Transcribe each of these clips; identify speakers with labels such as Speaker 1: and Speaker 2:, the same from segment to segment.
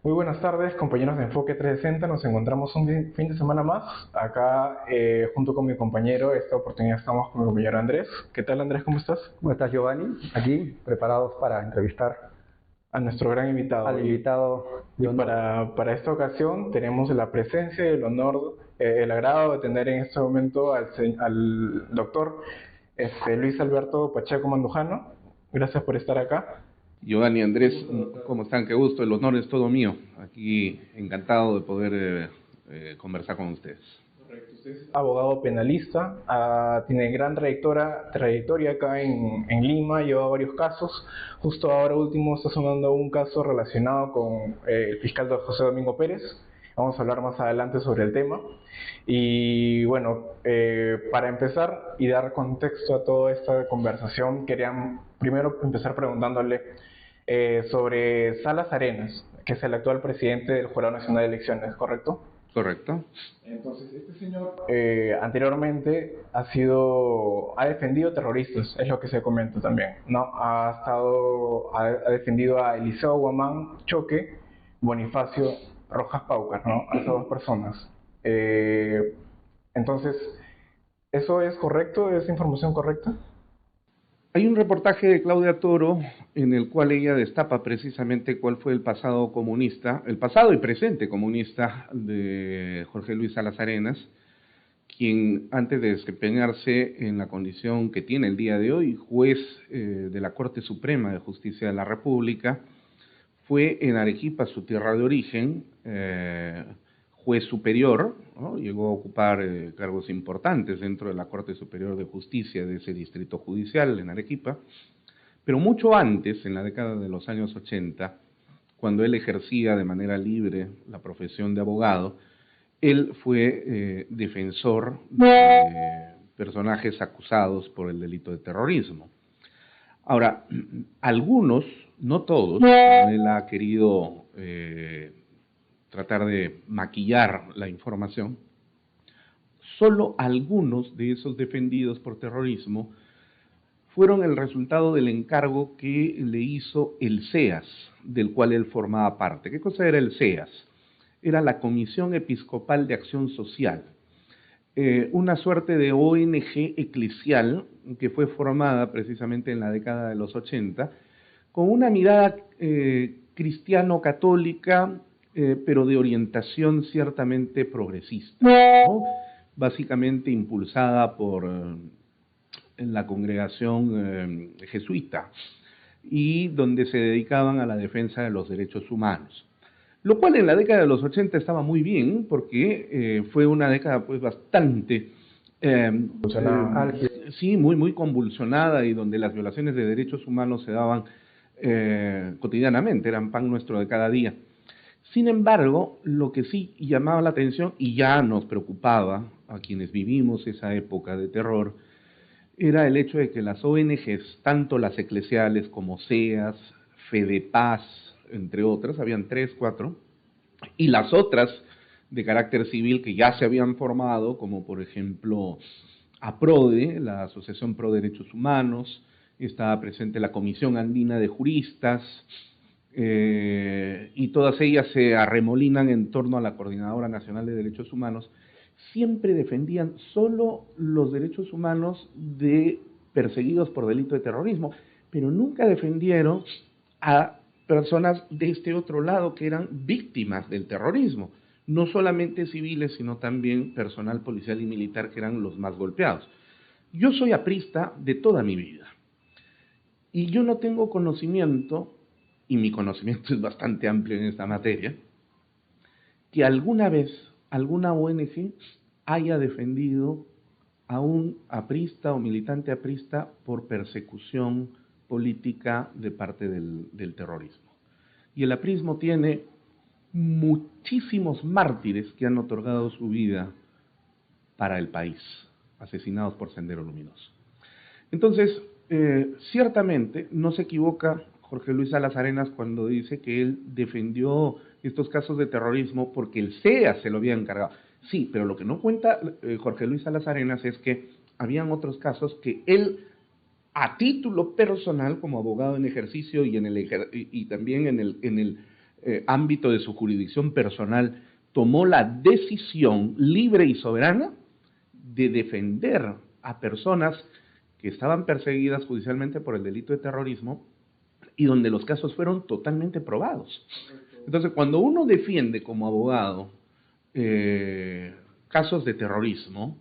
Speaker 1: Muy buenas tardes, compañeros de Enfoque 360. Nos encontramos un fin de semana más acá junto con mi compañero. Esta oportunidad estamos con mi compañero Andrés. ¿Qué tal, Andrés? ¿Cómo estás?
Speaker 2: ¿Cómo estás, Giovanni? Aquí, preparados para entrevistar
Speaker 1: A nuestro gran
Speaker 2: al
Speaker 1: invitado.
Speaker 2: invitado
Speaker 1: Y
Speaker 2: de honor.
Speaker 1: para esta ocasión tenemos la presencia y el honor, el agrado de tener en este momento al doctor Luis Alberto Pacheco Mandujano. Gracias por estar acá.
Speaker 3: Giovanni, Andrés, ¿cómo están? Qué gusto, el honor es todo mío. Aquí encantado de poder conversar con ustedes.
Speaker 1: Usted es abogado penalista, tiene gran trayectoria acá en Lima, lleva varios casos. Justo ahora último está sonando un caso relacionado con el fiscal José Domingo Pérez. Vamos a hablar más adelante sobre el tema. Y bueno, para empezar y dar contexto a toda esta conversación, quería primero empezar preguntándole sobre Salas Arenas, que es el actual presidente del Jurado Nacional de Elecciones, ¿correcto?
Speaker 3: ¿Correcto?
Speaker 1: Entonces, este señor anteriormente ha defendido terroristas, es lo que se comenta también, ¿no? Ha defendido a Eliseo Guamán Choque, Bonifacio Rojas Paucar, ¿no? A esas dos personas. Eh, entonces, ¿eso es correcto? ¿Es información correcta?
Speaker 3: Hay un reportaje de Claudia Toro en el cual ella destapa precisamente cuál fue el pasado comunista, el pasado y presente comunista de Jorge Luis Salas Arenas, quien antes de desempeñarse en la condición que tiene el día de hoy, juez de la Corte Suprema de Justicia de la República, fue en Arequipa, su tierra de origen, juez superior, ¿no? Llegó a ocupar cargos importantes dentro de la Corte Superior de Justicia de ese distrito judicial en Arequipa, pero mucho antes, en la década de los años 80, cuando él ejercía de manera libre la profesión de abogado, él fue defensor de personajes acusados por el delito de terrorismo. Ahora, algunos, no todos, él ha querido tratar de maquillar la información, solo algunos de esos defendidos por terrorismo fueron el resultado del encargo que le hizo el CEAS, del cual él formaba parte. ¿Qué cosa era el CEAS? Era la Comisión Episcopal de Acción Social, una suerte de ONG eclesial que fue formada precisamente en la década de los 80, con una mirada cristiano-católica, pero de orientación ciertamente progresista, ¿no? Básicamente impulsada por la congregación jesuita, y donde se dedicaban a la defensa de los derechos humanos. Lo cual en la década de los 80 estaba muy bien, porque fue una década pues bastante, sí, muy convulsionada, y donde las violaciones de derechos humanos se daban cotidianamente, eran pan nuestro de cada día. Sin embargo, lo que sí llamaba la atención y ya nos preocupaba a quienes vivimos esa época de terror, era el hecho de que las ONGs, tanto las eclesiales como CEAS, Fedepaz, entre otras, habían 3, 4, y las otras de carácter civil que ya se habían formado, como por ejemplo APRODE, la Asociación Pro Derechos Humanos, estaba presente la Comisión Andina de Juristas, y todas ellas se arremolinan en torno a la Coordinadora Nacional de Derechos Humanos. Siempre defendían solo los derechos humanos de perseguidos por delito de terrorismo, pero nunca defendieron a personas de este otro lado que eran víctimas del terrorismo, no solamente civiles, sino también personal policial y militar, que eran los más golpeados. Yo soy aprista de toda mi vida, y yo no tengo conocimiento, y mi conocimiento es bastante amplio en esta materia, que alguna vez alguna ONG haya defendido a un aprista o militante aprista por persecución política de parte del terrorismo. Y el aprismo tiene muchísimos mártires que han otorgado su vida para el país, asesinados por Sendero Luminoso. Entonces, ciertamente no se equivoca Jorge Luis Salas Arenas cuando dice que él defendió estos casos de terrorismo porque el CEA se lo había encargado. Sí, pero lo que no cuenta Jorge Luis Salas Arenas es que habían otros casos que él, a título personal, como abogado en ejercicio y, y también en el ámbito de su jurisdicción personal, tomó la decisión libre y soberana de defender a personas que estaban perseguidas judicialmente por el delito de terrorismo y donde los casos fueron totalmente probados. Entonces, cuando uno defiende como abogado casos de terrorismo,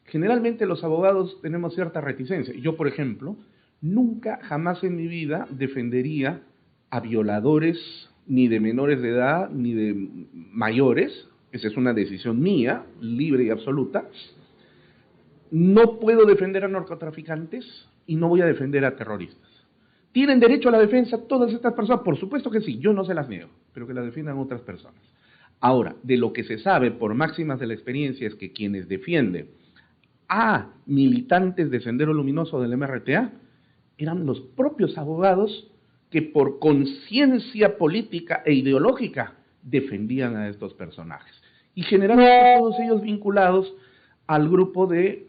Speaker 3: generalmente los abogados tenemos cierta reticencia. Yo, por ejemplo, nunca, jamás en mi vida defendería a violadores ni de menores de edad ni de mayores. Esa es una decisión mía, libre y absoluta. No puedo defender a narcotraficantes y no voy a defender a terroristas. ¿Tienen derecho a la defensa todas estas personas? Por supuesto que sí, yo no se las niego, pero que la defiendan otras personas. Ahora, de lo que se sabe por máximas de la experiencia es que quienes defienden a militantes de Sendero Luminoso del MRTA eran los propios abogados que por conciencia política e ideológica defendían a estos personajes. Y generalmente todos ellos vinculados al grupo de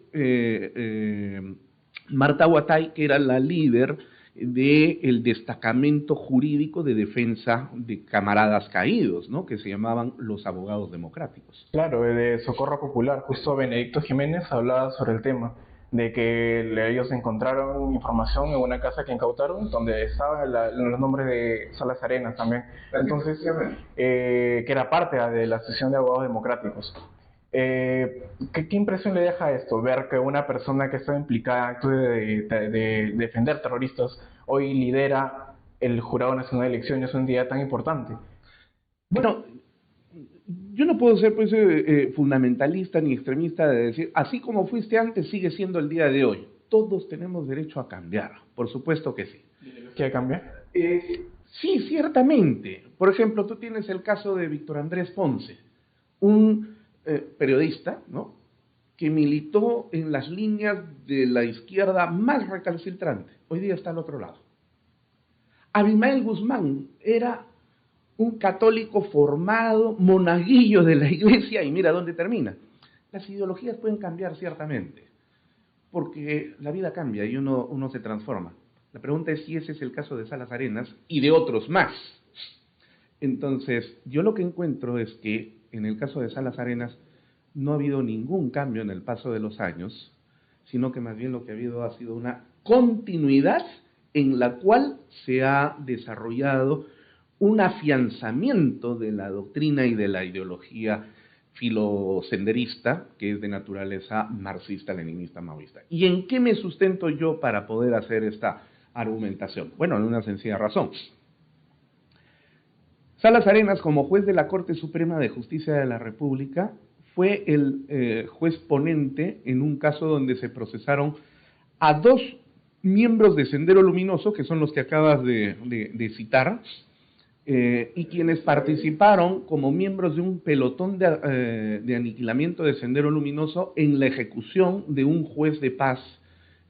Speaker 3: Marta Guatay, que era la líder del destacamento jurídico de defensa de camaradas caídos, ¿no?, que se llamaban los abogados democráticos.
Speaker 1: Claro, de Socorro Popular, justo Benedicto Jiménez hablaba sobre el tema, de que ellos encontraron información en una casa que incautaron, donde estaban los nombres de Salas Arenas también, entonces, que era parte de la Asociación de Abogados Democráticos. ¿Qué impresión le deja esto? Ver que una persona que está implicada en actos de defender terroristas hoy lidera el Jurado Nacional de Elecciones, un día tan importante.
Speaker 3: Bueno, yo no puedo ser pues, fundamentalista ni extremista de decir, así como fuiste antes, sigue siendo el día de hoy. Todos tenemos derecho a cambiar, por supuesto que sí.
Speaker 1: ¿Quiere cambiar?
Speaker 3: Sí, ciertamente. Por ejemplo, tú tienes el caso de Víctor Andrés Ponce, un periodista, ¿no?, que militó en las líneas de la izquierda más recalcitrante. Hoy día está al otro lado. Abimael Guzmán era un católico formado, monaguillo de la iglesia, y mira dónde termina. Las ideologías pueden cambiar ciertamente, porque la vida cambia y uno se transforma. La pregunta es si ese es el caso de Salas Arenas y de otros más. Entonces, yo lo que encuentro es que en el caso de Salas Arenas no ha habido ningún cambio en el paso de los años, sino que más bien lo que ha habido ha sido una continuidad en la cual se ha desarrollado un afianzamiento de la doctrina y de la ideología filosenderista, que es de naturaleza marxista, leninista, maoísta. ¿Y en qué me sustento yo para poder hacer esta argumentación? Bueno, en una sencilla razón. Salas Arenas, como juez de la Corte Suprema de Justicia de la República, fue el juez ponente en un caso donde se procesaron a 2 miembros de Sendero Luminoso, que son los que acabas de citar, y quienes participaron como miembros de un pelotón de aniquilamiento de Sendero Luminoso en la ejecución de un juez de paz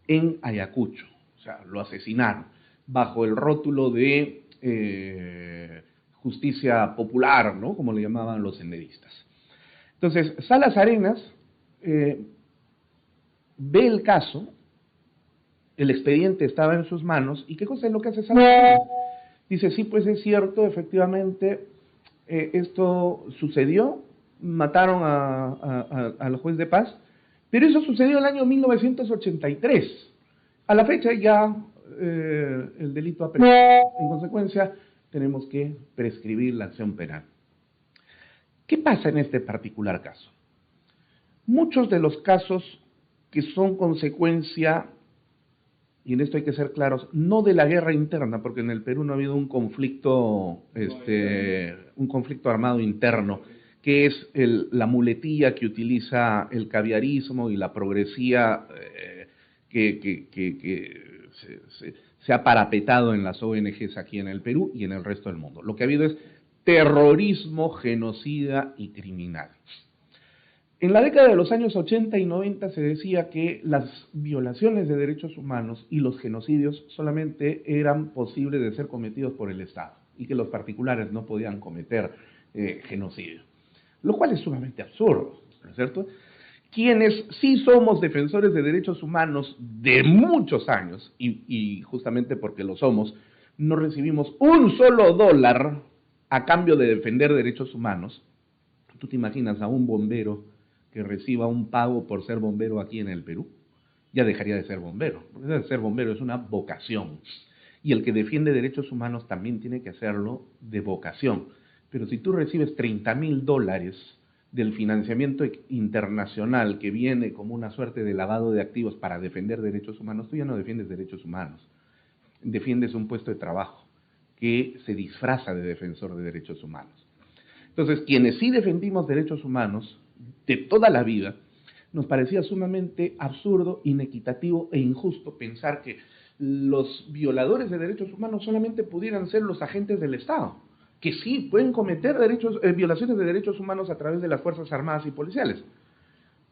Speaker 3: en Ayacucho. O sea, lo asesinaron bajo el rótulo de justicia popular, ¿no?, como le llamaban los senderistas. Entonces, Salas Arenas ve el caso, el expediente estaba en sus manos, ¿y qué cosa es lo que hace Salas Arenas? Dice, sí, pues es cierto, efectivamente, esto sucedió, mataron al juez de paz, pero eso sucedió en el año 1983. A la fecha ya el delito ha prescrito. En consecuencia, tenemos que prescribir la acción penal. ¿Qué pasa en este particular caso? Muchos de los casos que son consecuencia, y en esto hay que ser claros, no de la guerra interna, porque en el Perú no ha habido un conflicto armado interno, que es la muletilla que utiliza el caviarismo y la progresía que se ha parapetado en las ONGs aquí en el Perú y en el resto del mundo. Lo que ha habido es terrorismo, genocida y criminal. En la década de los años 80 y 90 se decía que las violaciones de derechos humanos y los genocidios solamente eran posibles de ser cometidos por el Estado y que los particulares no podían cometer genocidio, lo cual es sumamente absurdo, ¿no es cierto? Quienes sí somos defensores de derechos humanos de muchos años, y justamente porque lo somos, no recibimos un solo dólar a cambio de defender derechos humanos. ¿Tú te imaginas a un bombero que reciba un pago por ser bombero aquí en el Perú? Ya dejaría de ser bombero, porque ser bombero es una vocación. Y el que defiende derechos humanos también tiene que hacerlo de vocación. Pero si tú recibes $30.000 del financiamiento internacional que viene como una suerte de lavado de activos para defender derechos humanos, tú ya no defiendes derechos humanos, defiendes un puesto de trabajo que se disfraza de defensor de derechos humanos. Entonces, quienes sí defendimos derechos humanos de toda la vida, nos parecía sumamente absurdo, inequitativo e injusto pensar que los violadores de derechos humanos solamente pudieran ser los agentes del Estado, que sí pueden cometer violaciones de derechos humanos a través de las Fuerzas Armadas y policiales.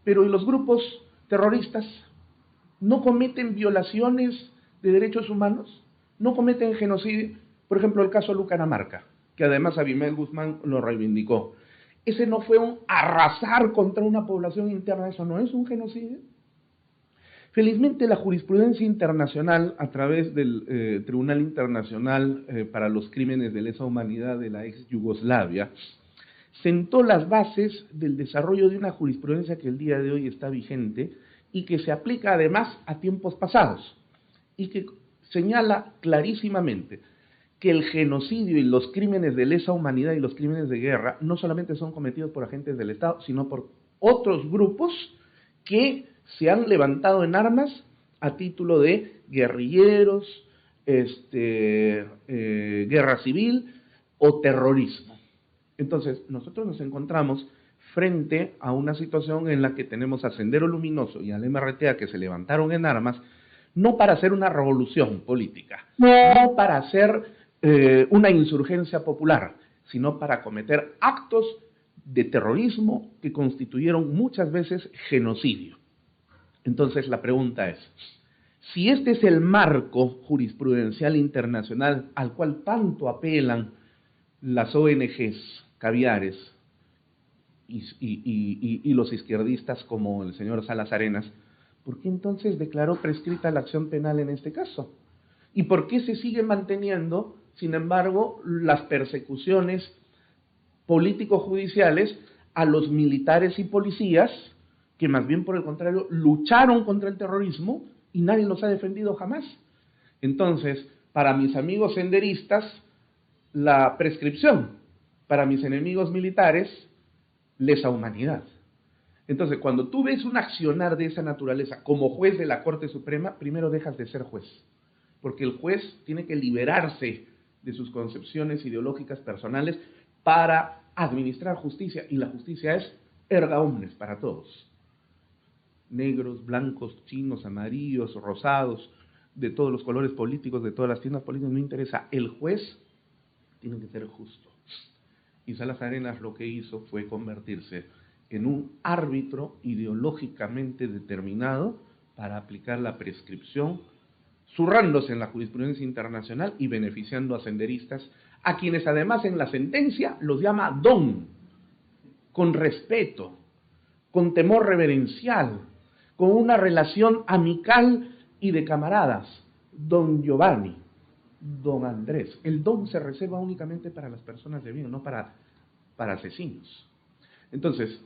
Speaker 3: Pero ¿y los grupos terroristas no cometen violaciones de derechos humanos? ¿No cometen genocidio? Por ejemplo, el caso Lucanamarca, que además Abimael Guzmán lo reivindicó. Ese no fue un arrasar contra una población interna, eso no es un genocidio. Felizmente la jurisprudencia internacional a través del Tribunal Internacional para los Crímenes de Lesa Humanidad de la ex Yugoslavia sentó las bases del desarrollo de una jurisprudencia que el día de hoy está vigente y que se aplica además a tiempos pasados y que señala clarísimamente que el genocidio y los crímenes de lesa humanidad y los crímenes de guerra no solamente son cometidos por agentes del Estado, sino por otros grupos que se han levantado en armas a título de guerrilleros, guerra civil o terrorismo. Entonces, nosotros nos encontramos frente a una situación en la que tenemos a Sendero Luminoso y al MRTA que se levantaron en armas, no para hacer una revolución política, no para hacer una insurgencia popular, sino para cometer actos de terrorismo que constituyeron muchas veces genocidio. Entonces la pregunta es, si este es el marco jurisprudencial internacional al cual tanto apelan las ONGs caviares y los izquierdistas como el señor Salas Arenas, ¿por qué entonces declaró prescrita la acción penal en este caso? ¿Y por qué se sigue manteniendo, sin embargo, las persecuciones político-judiciales a los militares y policías que más bien por el contrario lucharon contra el terrorismo y nadie los ha defendido jamás? Entonces, para mis amigos senderistas, la prescripción; para mis enemigos militares, lesa humanidad. Entonces, cuando tú ves un accionar de esa naturaleza como juez de la Corte Suprema, primero dejas de ser juez, porque el juez tiene que liberarse de sus concepciones ideológicas personales para administrar justicia, y la justicia es erga omnes para todos. Negros, blancos, chinos, amarillos, rosados, de todos los colores políticos, de todas las tiendas políticas, no interesa. El juez tiene que ser justo. Y Salas Arenas lo que hizo fue convertirse en un árbitro ideológicamente determinado para aplicar la prescripción, zurrándose en la jurisprudencia internacional y beneficiando a senderistas, a quienes además en la sentencia los llama don, con respeto, con temor reverencial, con una relación amical y de camaradas. Don Giovanni, don Andrés. El don se reserva únicamente para las personas de bien, no para asesinos. Entonces,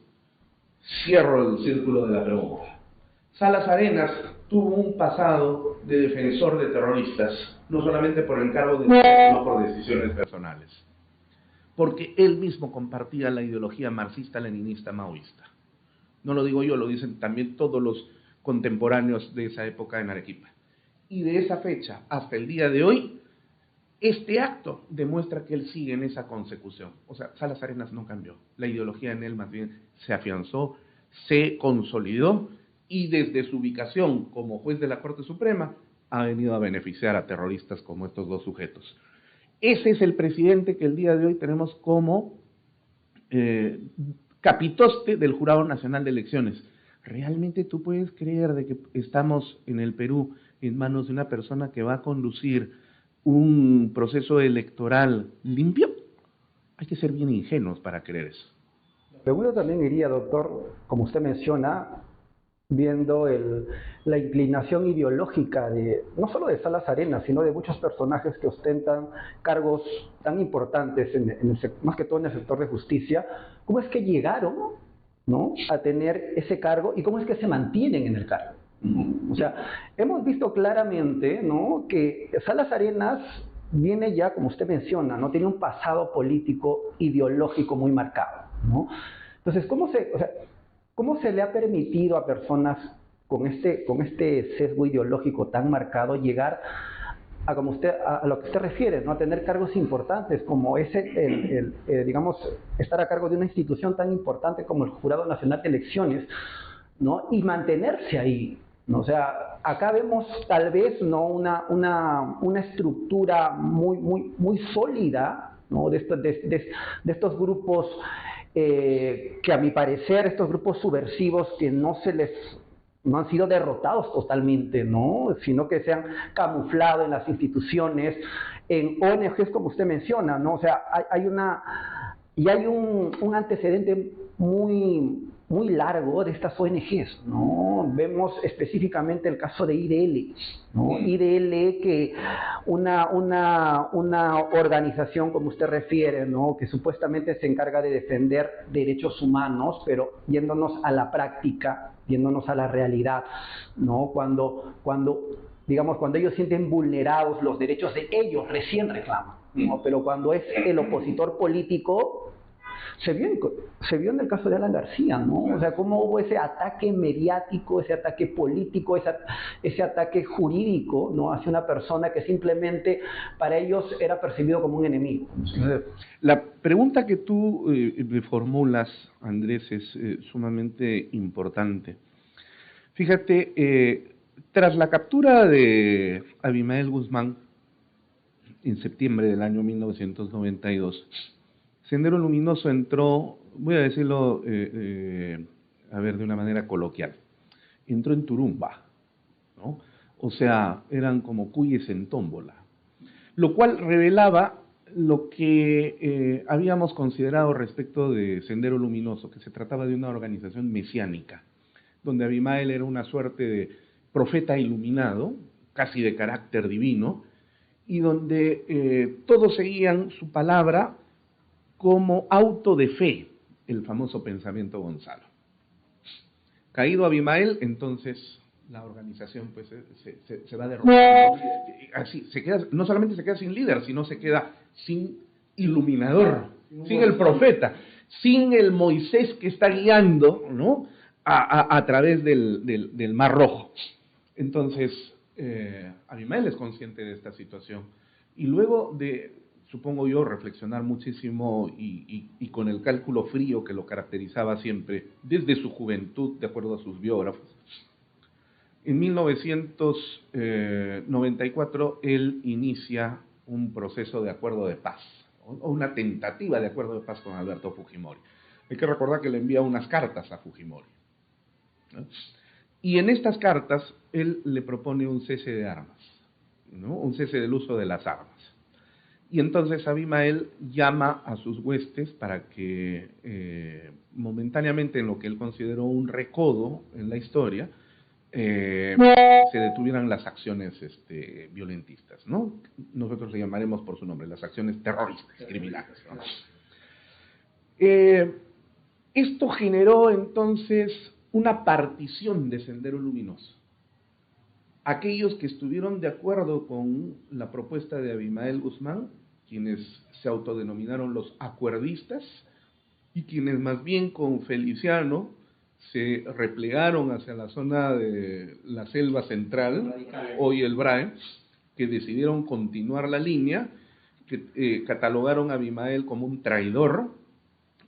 Speaker 3: cierro el círculo de la pregunta. Salas Arenas tuvo un pasado de defensor de terroristas, no solamente por encargo de sino por decisiones personales, porque él mismo compartía la ideología marxista-leninista maoísta. No lo digo yo, lo dicen también todos los contemporáneos de esa época en Arequipa. Y de esa fecha hasta el día de hoy, este acto demuestra que él sigue en esa consecución. O sea, Salas Arenas no cambió. La ideología en él más bien se afianzó, se consolidó, y desde su ubicación como juez de la Corte Suprema ha venido a beneficiar a terroristas como estos dos sujetos. Ese es el presidente que el día de hoy tenemos como capitoste del Jurado Nacional de Elecciones. ¿Realmente tú puedes creer de que estamos en el Perú en manos de una persona que va a conducir un proceso electoral limpio? Hay que ser bien ingenuos para creer eso.
Speaker 2: La pregunta también iría, doctor, como usted menciona, viendo la inclinación ideológica de no solo de Salas Arenas, sino de muchos personajes que ostentan cargos tan importantes, más que todo en el sector de justicia, cómo es que llegaron, ¿no?, a tener ese cargo y cómo es que se mantienen en el cargo. O sea, hemos visto claramente, ¿no?, que Salas Arenas viene ya, como usted menciona, ¿no?, tiene un pasado político, ideológico muy marcado, ¿no? Entonces, ¿cómo se le ha permitido a personas con este sesgo ideológico tan marcado llegar a lo que usted refiere, ¿no?, a tener cargos importantes como digamos, estar a cargo de una institución tan importante como el Jurado Nacional de Elecciones, ¿no?, y mantenerse ahí, ¿no? O sea, acá vemos tal vez, ¿no?, una estructura muy sólida, ¿no?, de estos grupos que, a mi parecer, estos grupos subversivos que no han sido derrotados totalmente, ¿no?, sino que se han camuflado en las instituciones, en ONGs, como usted menciona, ¿no? O sea, hay un antecedente muy largo de estas ONGs, ¿no? Vemos específicamente el caso de IDL, ¿no? IDL, que una organización, como usted refiere, ¿no?, que supuestamente se encarga de defender derechos humanos, pero yéndonos a la práctica, yéndonos a la realidad, ¿no? Cuando ellos sienten vulnerados los derechos de ellos, recién reclaman, ¿no? Pero cuando es el opositor político, se vio en el caso de Alan García, ¿no? O sea, cómo hubo ese ataque mediático, ese ataque político, ese ataque jurídico, ¿no?, hacia una persona que simplemente para ellos era percibido como un enemigo.
Speaker 3: La pregunta que tú me formulas, Andrés, es sumamente importante. Fíjate, tras la captura de Abimael Guzmán en septiembre del año 1992, Sendero Luminoso entró, voy a decirlo, de una manera coloquial, entró en Turumba, ¿no? O sea, eran como cuyes en tómbola, lo cual revelaba lo que habíamos considerado respecto de Sendero Luminoso, que se trataba de una organización mesiánica, donde Abimael era una suerte de profeta iluminado, casi de carácter divino, y donde todos seguían su palabra como auto de fe, el famoso pensamiento Gonzalo. Caído Abimael, entonces la organización pues se va derrotando. Así, no solamente se queda sin líder, sino se queda sin iluminador, sin el profeta, sin el Moisés que está guiando, ¿no?, a través del Mar Rojo. Entonces, Abimael es consciente de esta situación. Y luego de, supongo yo, reflexionar muchísimo y con el cálculo frío que lo caracterizaba siempre desde su juventud, de acuerdo a sus biógrafos, en 1994 él inicia un proceso de acuerdo de paz, o una tentativa de acuerdo de paz con Alberto Fujimori. Hay que recordar que le envía unas cartas a Fujimori, ¿no? Y en estas cartas él le propone un cese de armas, ¿no?, un cese del uso de las armas. Y entonces Abimael llama a sus huestes para que momentáneamente, en lo que él consideró un recodo en la historia, se detuvieran las acciones violentistas, ¿no? Nosotros le llamaremos por su nombre, las acciones terroristas, criminales, ¿no? Esto generó entonces una partición de Sendero Luminoso. Aquellos que estuvieron de acuerdo con la propuesta de Abimael Guzmán, quienes se autodenominaron los acuerdistas, y quienes más bien con Feliciano se replegaron hacia la zona de la selva central, hoy el BRAE, que decidieron continuar la línea, que catalogaron a Abimael como un traidor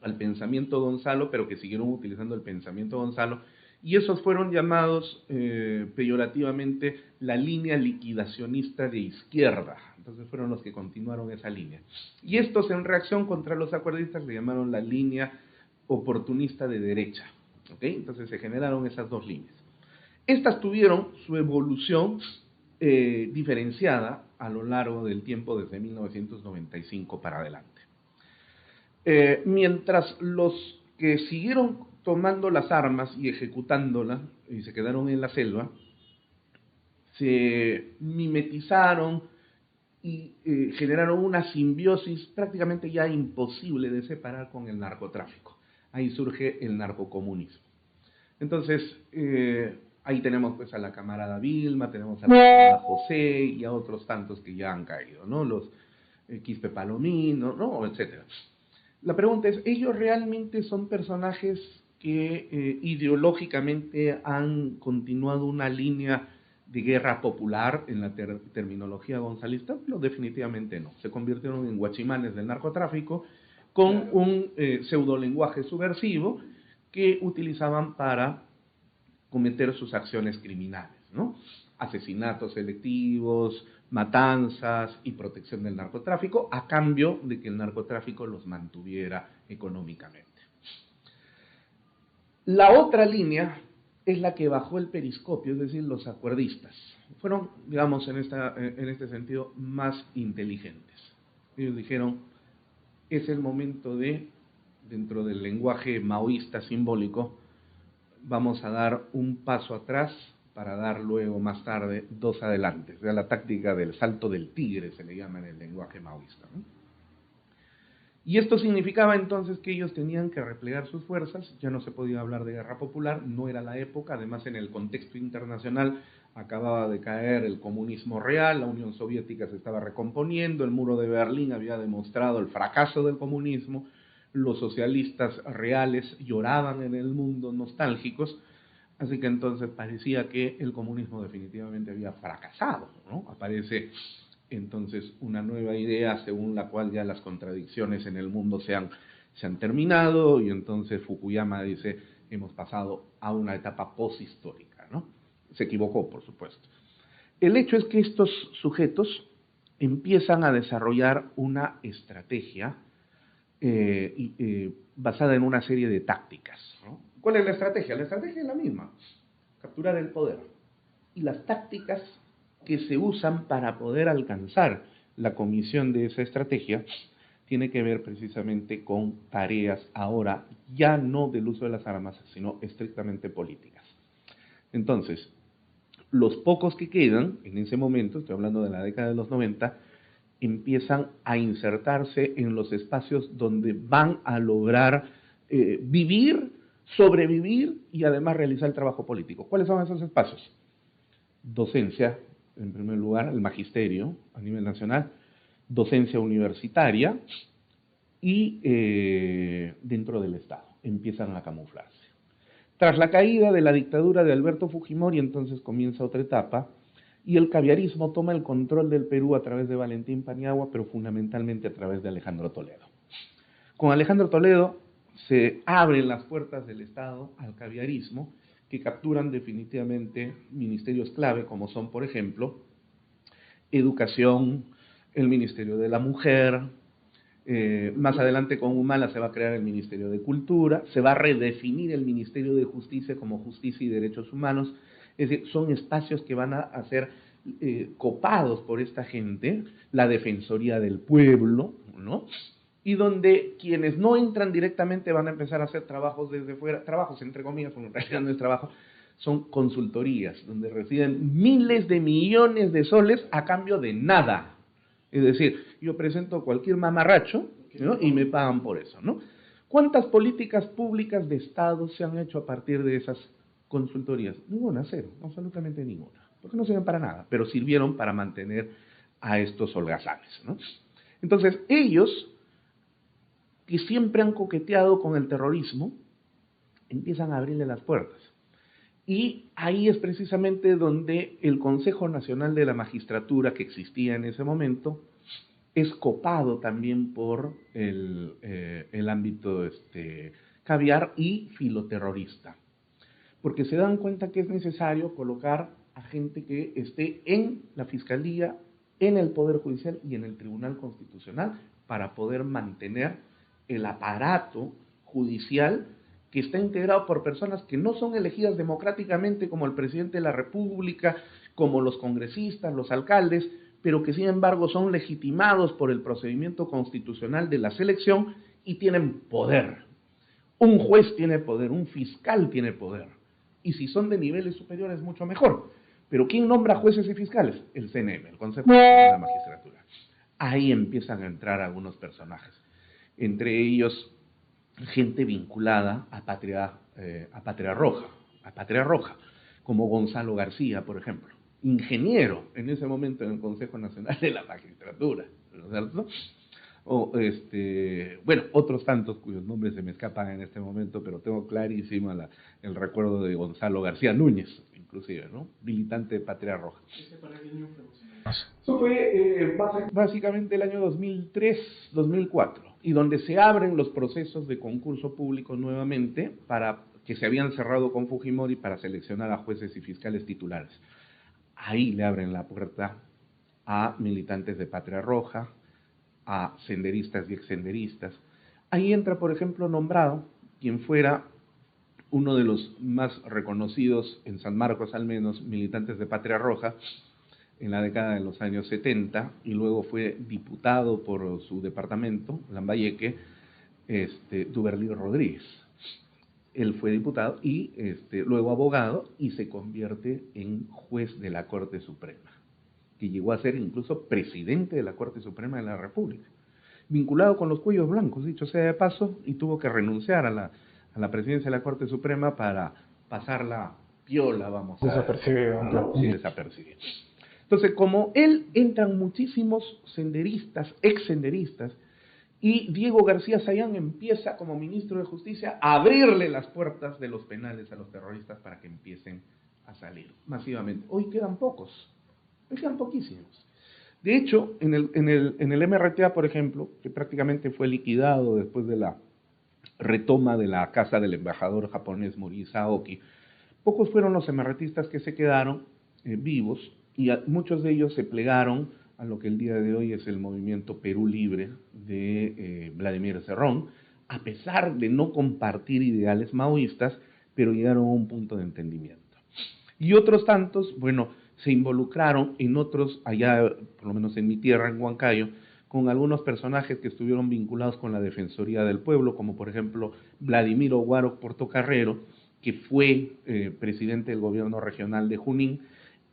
Speaker 3: al pensamiento Gonzalo, pero que siguieron utilizando el pensamiento Gonzalo, y esos fueron llamados peyorativamente la línea liquidacionista de izquierda. Entonces fueron los que continuaron esa línea. Y estos, en reacción contra los acuerdistas, le llamaron la línea oportunista de derecha. ¿Okay? Entonces se generaron esas dos líneas. Estas tuvieron su evolución diferenciada a lo largo del tiempo desde 1995 para adelante. Mientras los que siguieron tomando las armas y ejecutándolas, y se quedaron en la selva, se mimetizaron y generaron una simbiosis prácticamente ya imposible de separar con el narcotráfico. Ahí surge el narcocomunismo. Entonces, ahí tenemos pues a la camarada Vilma, tenemos a la camarada José y a otros tantos que ya han caído, ¿no? Los Quispe Palomino, ¿no? Etcétera. La pregunta es, ¿ellos realmente son personajes que ideológicamente han continuado una línea de guerra popular en la terminología gonzalista? No, definitivamente no. Se convirtieron en guachimanes del narcotráfico con un pseudolenguaje subversivo que utilizaban para cometer sus acciones criminales, ¿no? Asesinatos selectivos, matanzas y protección del narcotráfico, a cambio de que el narcotráfico los mantuviera económicamente. La otra línea es la que bajó el periscopio, es decir, los acuerdistas. Fueron, digamos, en este sentido, más inteligentes. Ellos dijeron, es el momento de, dentro del lenguaje maoísta simbólico, vamos a dar un paso atrás para dar luego, más tarde, dos adelante. O sea, la táctica del salto del tigre se le llama en el lenguaje maoísta, ¿no? Y esto significaba entonces que ellos tenían que replegar sus fuerzas, ya no se podía hablar de guerra popular, no era la época, además en el contexto internacional acababa de caer el comunismo real, la Unión Soviética se estaba recomponiendo, el muro de Berlín había demostrado el fracaso del comunismo, los socialistas reales lloraban en el mundo nostálgicos, así que entonces parecía que el comunismo definitivamente había fracasado, ¿no? Aparece entonces una nueva idea según la cual ya las contradicciones en el mundo se han terminado, y entonces Fukuyama dice, hemos pasado a una etapa posthistórica, ¿no? Se equivocó, por supuesto. El hecho es que estos sujetos empiezan a desarrollar una estrategia basada en una serie de tácticas, ¿no? ¿Cuál es la estrategia? La estrategia es la misma, capturar el poder. Y las tácticas que se usan para poder alcanzar la comisión de esa estrategia tiene que ver precisamente con tareas ahora ya no del uso de las armas, sino estrictamente políticas. Entonces, los pocos que quedan en ese momento, estoy hablando de la década de los 90, empiezan a insertarse en los espacios donde van a lograr vivir, sobrevivir y además realizar el trabajo político. ¿Cuáles son esos espacios? Docencia, en primer lugar, el magisterio a nivel nacional, docencia universitaria y dentro del Estado. Empiezan a camuflarse. Tras la caída de la dictadura de Alberto Fujimori, entonces comienza otra etapa, y el caviarismo toma el control del Perú a través de Valentín Paniagua, pero fundamentalmente a través de Alejandro Toledo. Con Alejandro Toledo se abren las puertas del Estado al caviarismo, que capturan definitivamente ministerios clave, como son, por ejemplo, Educación, el Ministerio de la Mujer, más adelante con Humala se va a crear el Ministerio de Cultura, se va a redefinir el Ministerio de Justicia como Justicia y Derechos Humanos, es decir, son espacios que van a ser copados por esta gente, la Defensoría del Pueblo, ¿no? Y donde quienes no entran directamente van a empezar a hacer trabajos desde fuera, trabajos entre comillas, porque en realidad no es trabajo, son consultorías, donde reciben miles de millones de soles a cambio de nada. Es decir, yo presento cualquier mamarracho, ¿no? Y me pagan por eso, ¿no? ¿Cuántas políticas públicas de Estado se han hecho a partir de esas consultorías? Ninguna, cero, absolutamente ninguna, porque no sirven para nada, pero sirvieron para mantener a estos holgazanes, ¿no? Entonces, ellos, que siempre han coqueteado con el terrorismo, empiezan a abrirle las puertas. Y ahí es precisamente donde el Consejo Nacional de la Magistratura, que existía en ese momento, es copado también por el ámbito caviar y filoterrorista. Porque se dan cuenta que es necesario colocar a gente que esté en la Fiscalía, en el Poder Judicial y en el Tribunal Constitucional para poder mantener el aparato judicial que está integrado por personas que no son elegidas democráticamente como el presidente de la República, como los congresistas, los alcaldes, pero que sin embargo son legitimados por el procedimiento constitucional de la selección y tienen poder. Un juez tiene poder, un fiscal tiene poder. Y si son de niveles superiores, mucho mejor. Pero ¿quién nombra jueces y fiscales? El CNM, el Consejo Nacional de la Magistratura. Ahí empiezan a entrar algunos personajes. Entre ellos, gente vinculada a Patria Roja, como Gonzalo García, por ejemplo, ingeniero en ese momento en el Consejo Nacional de la Magistratura, ¿no es cierto? O bueno, otros tantos cuyos nombres se me escapan en este momento, pero tengo clarísimo el recuerdo de Gonzalo García Núñez, inclusive, ¿no? Militante de Patria Roja. Eso fue básicamente el año 2003-2004, y donde se abren los procesos de concurso público nuevamente para que se habían cerrado con Fujimori para seleccionar a jueces y fiscales titulares. Ahí le abren la puerta a militantes de Patria Roja, a senderistas y exsenderistas. Ahí entra, por ejemplo, nombrado quien fuera uno de los más reconocidos, en San Marcos al menos, militantes de Patria Roja, en la década de los años 70, y luego fue diputado por su departamento, Lambayeque, Duberly Rodríguez. Él fue diputado y luego abogado, y se convierte en juez de la Corte Suprema, que llegó a ser incluso presidente de la Corte Suprema de la República, vinculado con los cuellos blancos, dicho sea de paso, y tuvo que renunciar a la presidencia de la Corte Suprema para pasar la piola, vamos a
Speaker 1: desapercibido.
Speaker 3: ¿no? Sí, desapercibido. Entonces, como él, entran muchísimos senderistas, ex-senderistas, y Diego García Sayán empieza como ministro de Justicia a abrirle las puertas de los penales a los terroristas para que empiecen a salir masivamente. Hoy quedan pocos, hoy quedan poquísimos. De hecho, en el MRTA, por ejemplo, que prácticamente fue liquidado después de la retoma de la casa del embajador japonés Morisa Aoki, pocos fueron los MRTistas que se quedaron vivos, y muchos de ellos se plegaron a lo que el día de hoy es el movimiento Perú Libre de Vladimir Cerrón, a pesar de no compartir ideales maoístas, pero llegaron a un punto de entendimiento. Y otros tantos, bueno, se involucraron en otros, allá, por lo menos en mi tierra, en Huancayo, con algunos personajes que estuvieron vinculados con la Defensoría del Pueblo, como por ejemplo Vladimiro Guaro Portocarrero, que fue presidente del gobierno regional de Junín,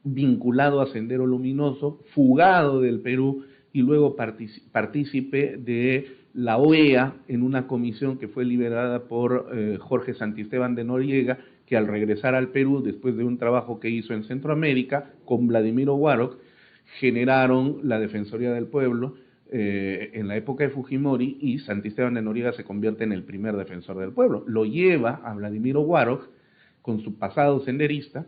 Speaker 3: vinculado a Sendero Luminoso, fugado del Perú y luego partícipe de la OEA en una comisión que fue liderada por Jorge Santisteban de Noriega, que al regresar al Perú, después de un trabajo que hizo en Centroamérica, con Vladimiro Guaroc, generaron la Defensoría del Pueblo en la época de Fujimori, y Santisteban de Noriega se convierte en el primer defensor del pueblo. Lo lleva a Vladimiro Guaroc con su pasado senderista,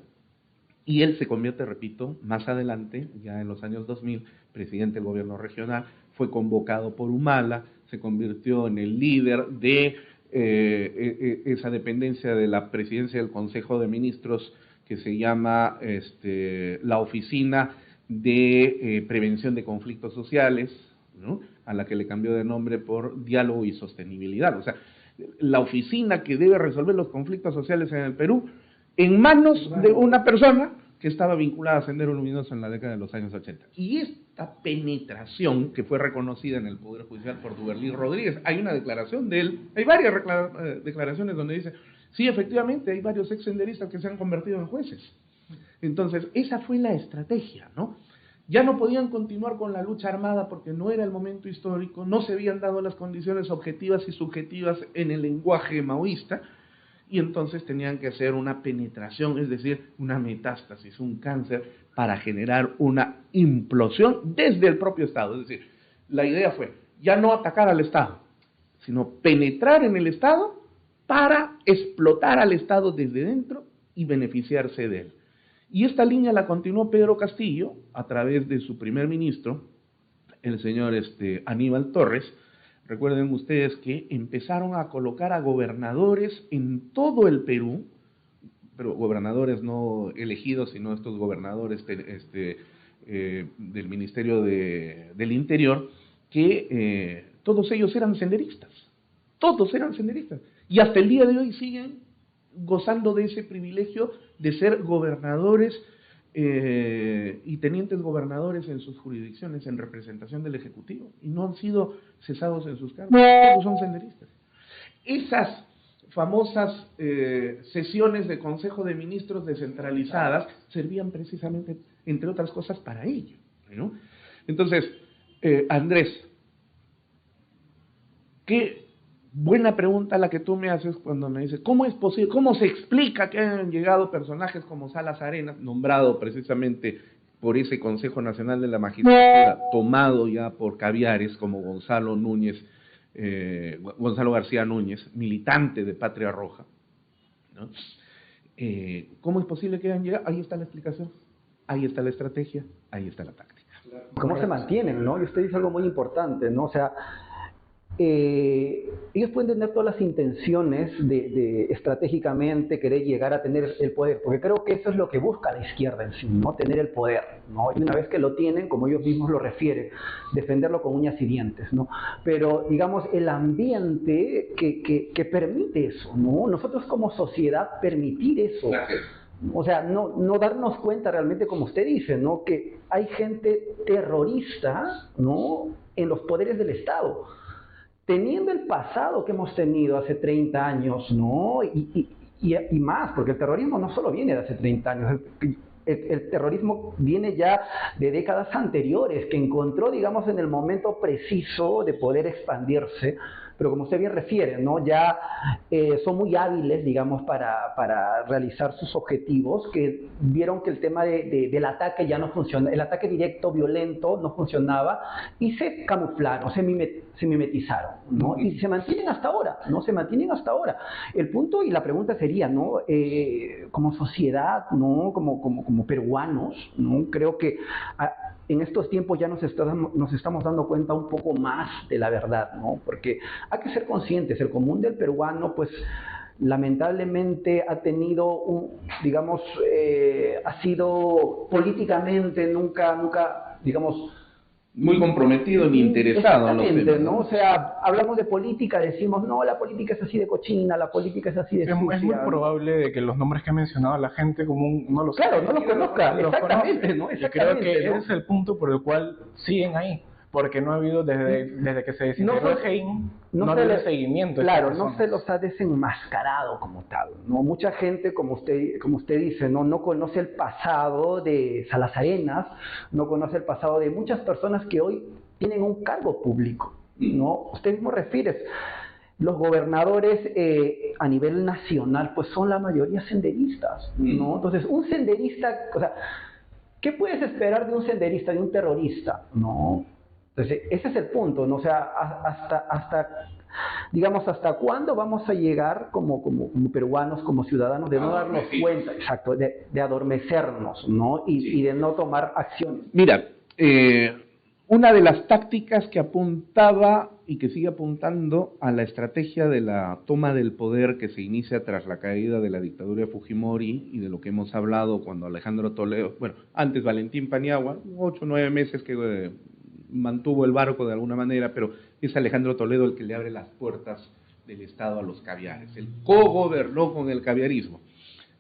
Speaker 3: y él se convierte, repito, más adelante, ya en los años 2000, presidente del gobierno regional, fue convocado por Humala, se convirtió en el líder de esa dependencia de la presidencia del Consejo de Ministros que se llama la Oficina de Prevención de Conflictos Sociales, ¿no? A la que le cambió de nombre por Diálogo y Sostenibilidad. O sea, la oficina que debe resolver los conflictos sociales en el Perú, en manos de una persona que estaba vinculada a Sendero Luminoso en la década de los años 80. Y esta penetración, que fue reconocida en el Poder Judicial por Duberly Rodríguez, hay una declaración de él, hay varias declaraciones donde dice, sí, efectivamente, hay varios ex-senderistas que se han convertido en jueces. Entonces, esa fue la estrategia, ¿no? Ya no podían continuar con la lucha armada porque no era el momento histórico, no se habían dado las condiciones objetivas y subjetivas en el lenguaje maoísta, y entonces tenían que hacer una penetración, es decir, una metástasis, un cáncer, para generar una implosión desde el propio Estado. Es decir, la idea fue ya no atacar al Estado, sino penetrar en el Estado para explotar al Estado desde dentro y beneficiarse de él. Y esta línea la continuó Pedro Castillo a través de su primer ministro, el señor Aníbal Torres. Recuerden ustedes que empezaron a colocar a gobernadores en todo el Perú, pero gobernadores no elegidos, sino estos gobernadores del Ministerio del Interior, que todos ellos eran senderistas, y hasta el día de hoy siguen gozando de ese privilegio de ser gobernadores y tenientes gobernadores en sus jurisdicciones en representación del Ejecutivo, y no han sido cesados en sus cargos, todos son senderistas. Esas famosas sesiones de Consejo de Ministros descentralizadas servían precisamente, entre otras cosas, para ello, ¿no? Entonces, Andrés, qué buena pregunta la que tú me haces cuando me dices, ¿cómo es posible, cómo se explica que hayan llegado personajes como Salas Arenas, nombrado precisamente por ese Consejo Nacional de la Magistratura, tomado ya por caviares como Gonzalo García Núñez, militante de Patria Roja, ¿no? ¿Cómo es posible que hayan llegado? Ahí está la explicación, ahí está la estrategia, ahí está la táctica.
Speaker 2: ¿Cómo se mantienen, no? Y usted dice algo muy importante, ¿no? O sea, ellos pueden tener todas las intenciones de estratégicamente querer llegar a tener el poder, porque creo que eso es lo que busca la izquierda en sí, ¿no? Tener el poder, ¿no? Y una vez que lo tienen, como ellos mismos lo refieren, defenderlo con uñas y dientes, ¿no? Pero, digamos, el ambiente que permite eso, ¿no? Nosotros como sociedad permitir eso.
Speaker 3: Gracias.
Speaker 2: O sea, no darnos cuenta realmente, como usted dice, ¿no? Que hay gente terrorista, ¿no? En los poderes del Estado. Teniendo el pasado que hemos tenido hace 30 años, ¿no? Y más, porque el terrorismo no solo viene de hace 30 años, el terrorismo viene ya de décadas anteriores, que encontró, digamos, en el momento preciso de poder expandirse, pero como usted bien refiere, ¿no? Ya son muy hábiles, digamos, para realizar sus objetivos, que vieron que el tema del ataque ya no funciona, el ataque directo, violento, no funcionaba, y se camuflaron, se mimetizaron, ¿no? Y se mantienen hasta ahora, ¿no? Se mantienen hasta ahora. El punto y la pregunta sería, ¿no? Como sociedad, ¿no? Como peruanos, ¿no? Creo que en estos tiempos ya nos estamos dando cuenta un poco más de la verdad, ¿no? Porque hay que ser conscientes, el común del peruano, pues, lamentablemente ha tenido digamos, ha sido políticamente nunca, digamos,
Speaker 3: Muy comprometido ni interesado en los temas,
Speaker 2: ¿no? O sea, hablamos de política, decimos, no, la política es así de cochina, la política es así de sucia.
Speaker 1: Es muy probable de que los nombres que he mencionado la gente común no los
Speaker 2: Claro, no los conozca, exactamente, ¿no?
Speaker 1: Y creo que ese es el punto por el cual siguen ahí, porque no ha habido, desde que se desintegró el GEIN, no ha habido seguimiento.
Speaker 2: Claro, no se los ha desenmascarado como tal, ¿no? Mucha gente, como usted dice, no conoce el pasado de Salas Arenas, no conoce el pasado de muchas personas que hoy tienen un cargo público, ¿no? Usted mismo refiere, los gobernadores a nivel nacional, pues son la mayoría senderistas, ¿no? Entonces, un senderista, o sea, ¿qué puedes esperar de un senderista, de un terrorista? No. Entonces, ese es el punto, ¿no? O sea, digamos, ¿hasta cuándo vamos a llegar como peruanos, como ciudadanos, de no darnos cuenta, exacto, de adormecernos, ¿no? Y de no tomar acciones?
Speaker 3: Mira, una de las tácticas que apuntaba y que sigue apuntando a la estrategia de la toma del poder que se inicia tras la caída de la dictadura de Fujimori y de lo que hemos hablado cuando Alejandro Toledo, bueno, antes Valentín Paniagua, 8 o 9 meses que mantuvo el barco de alguna manera, pero es Alejandro Toledo el que le abre las puertas del Estado a los caviares. Él cogobernó con el caviarismo.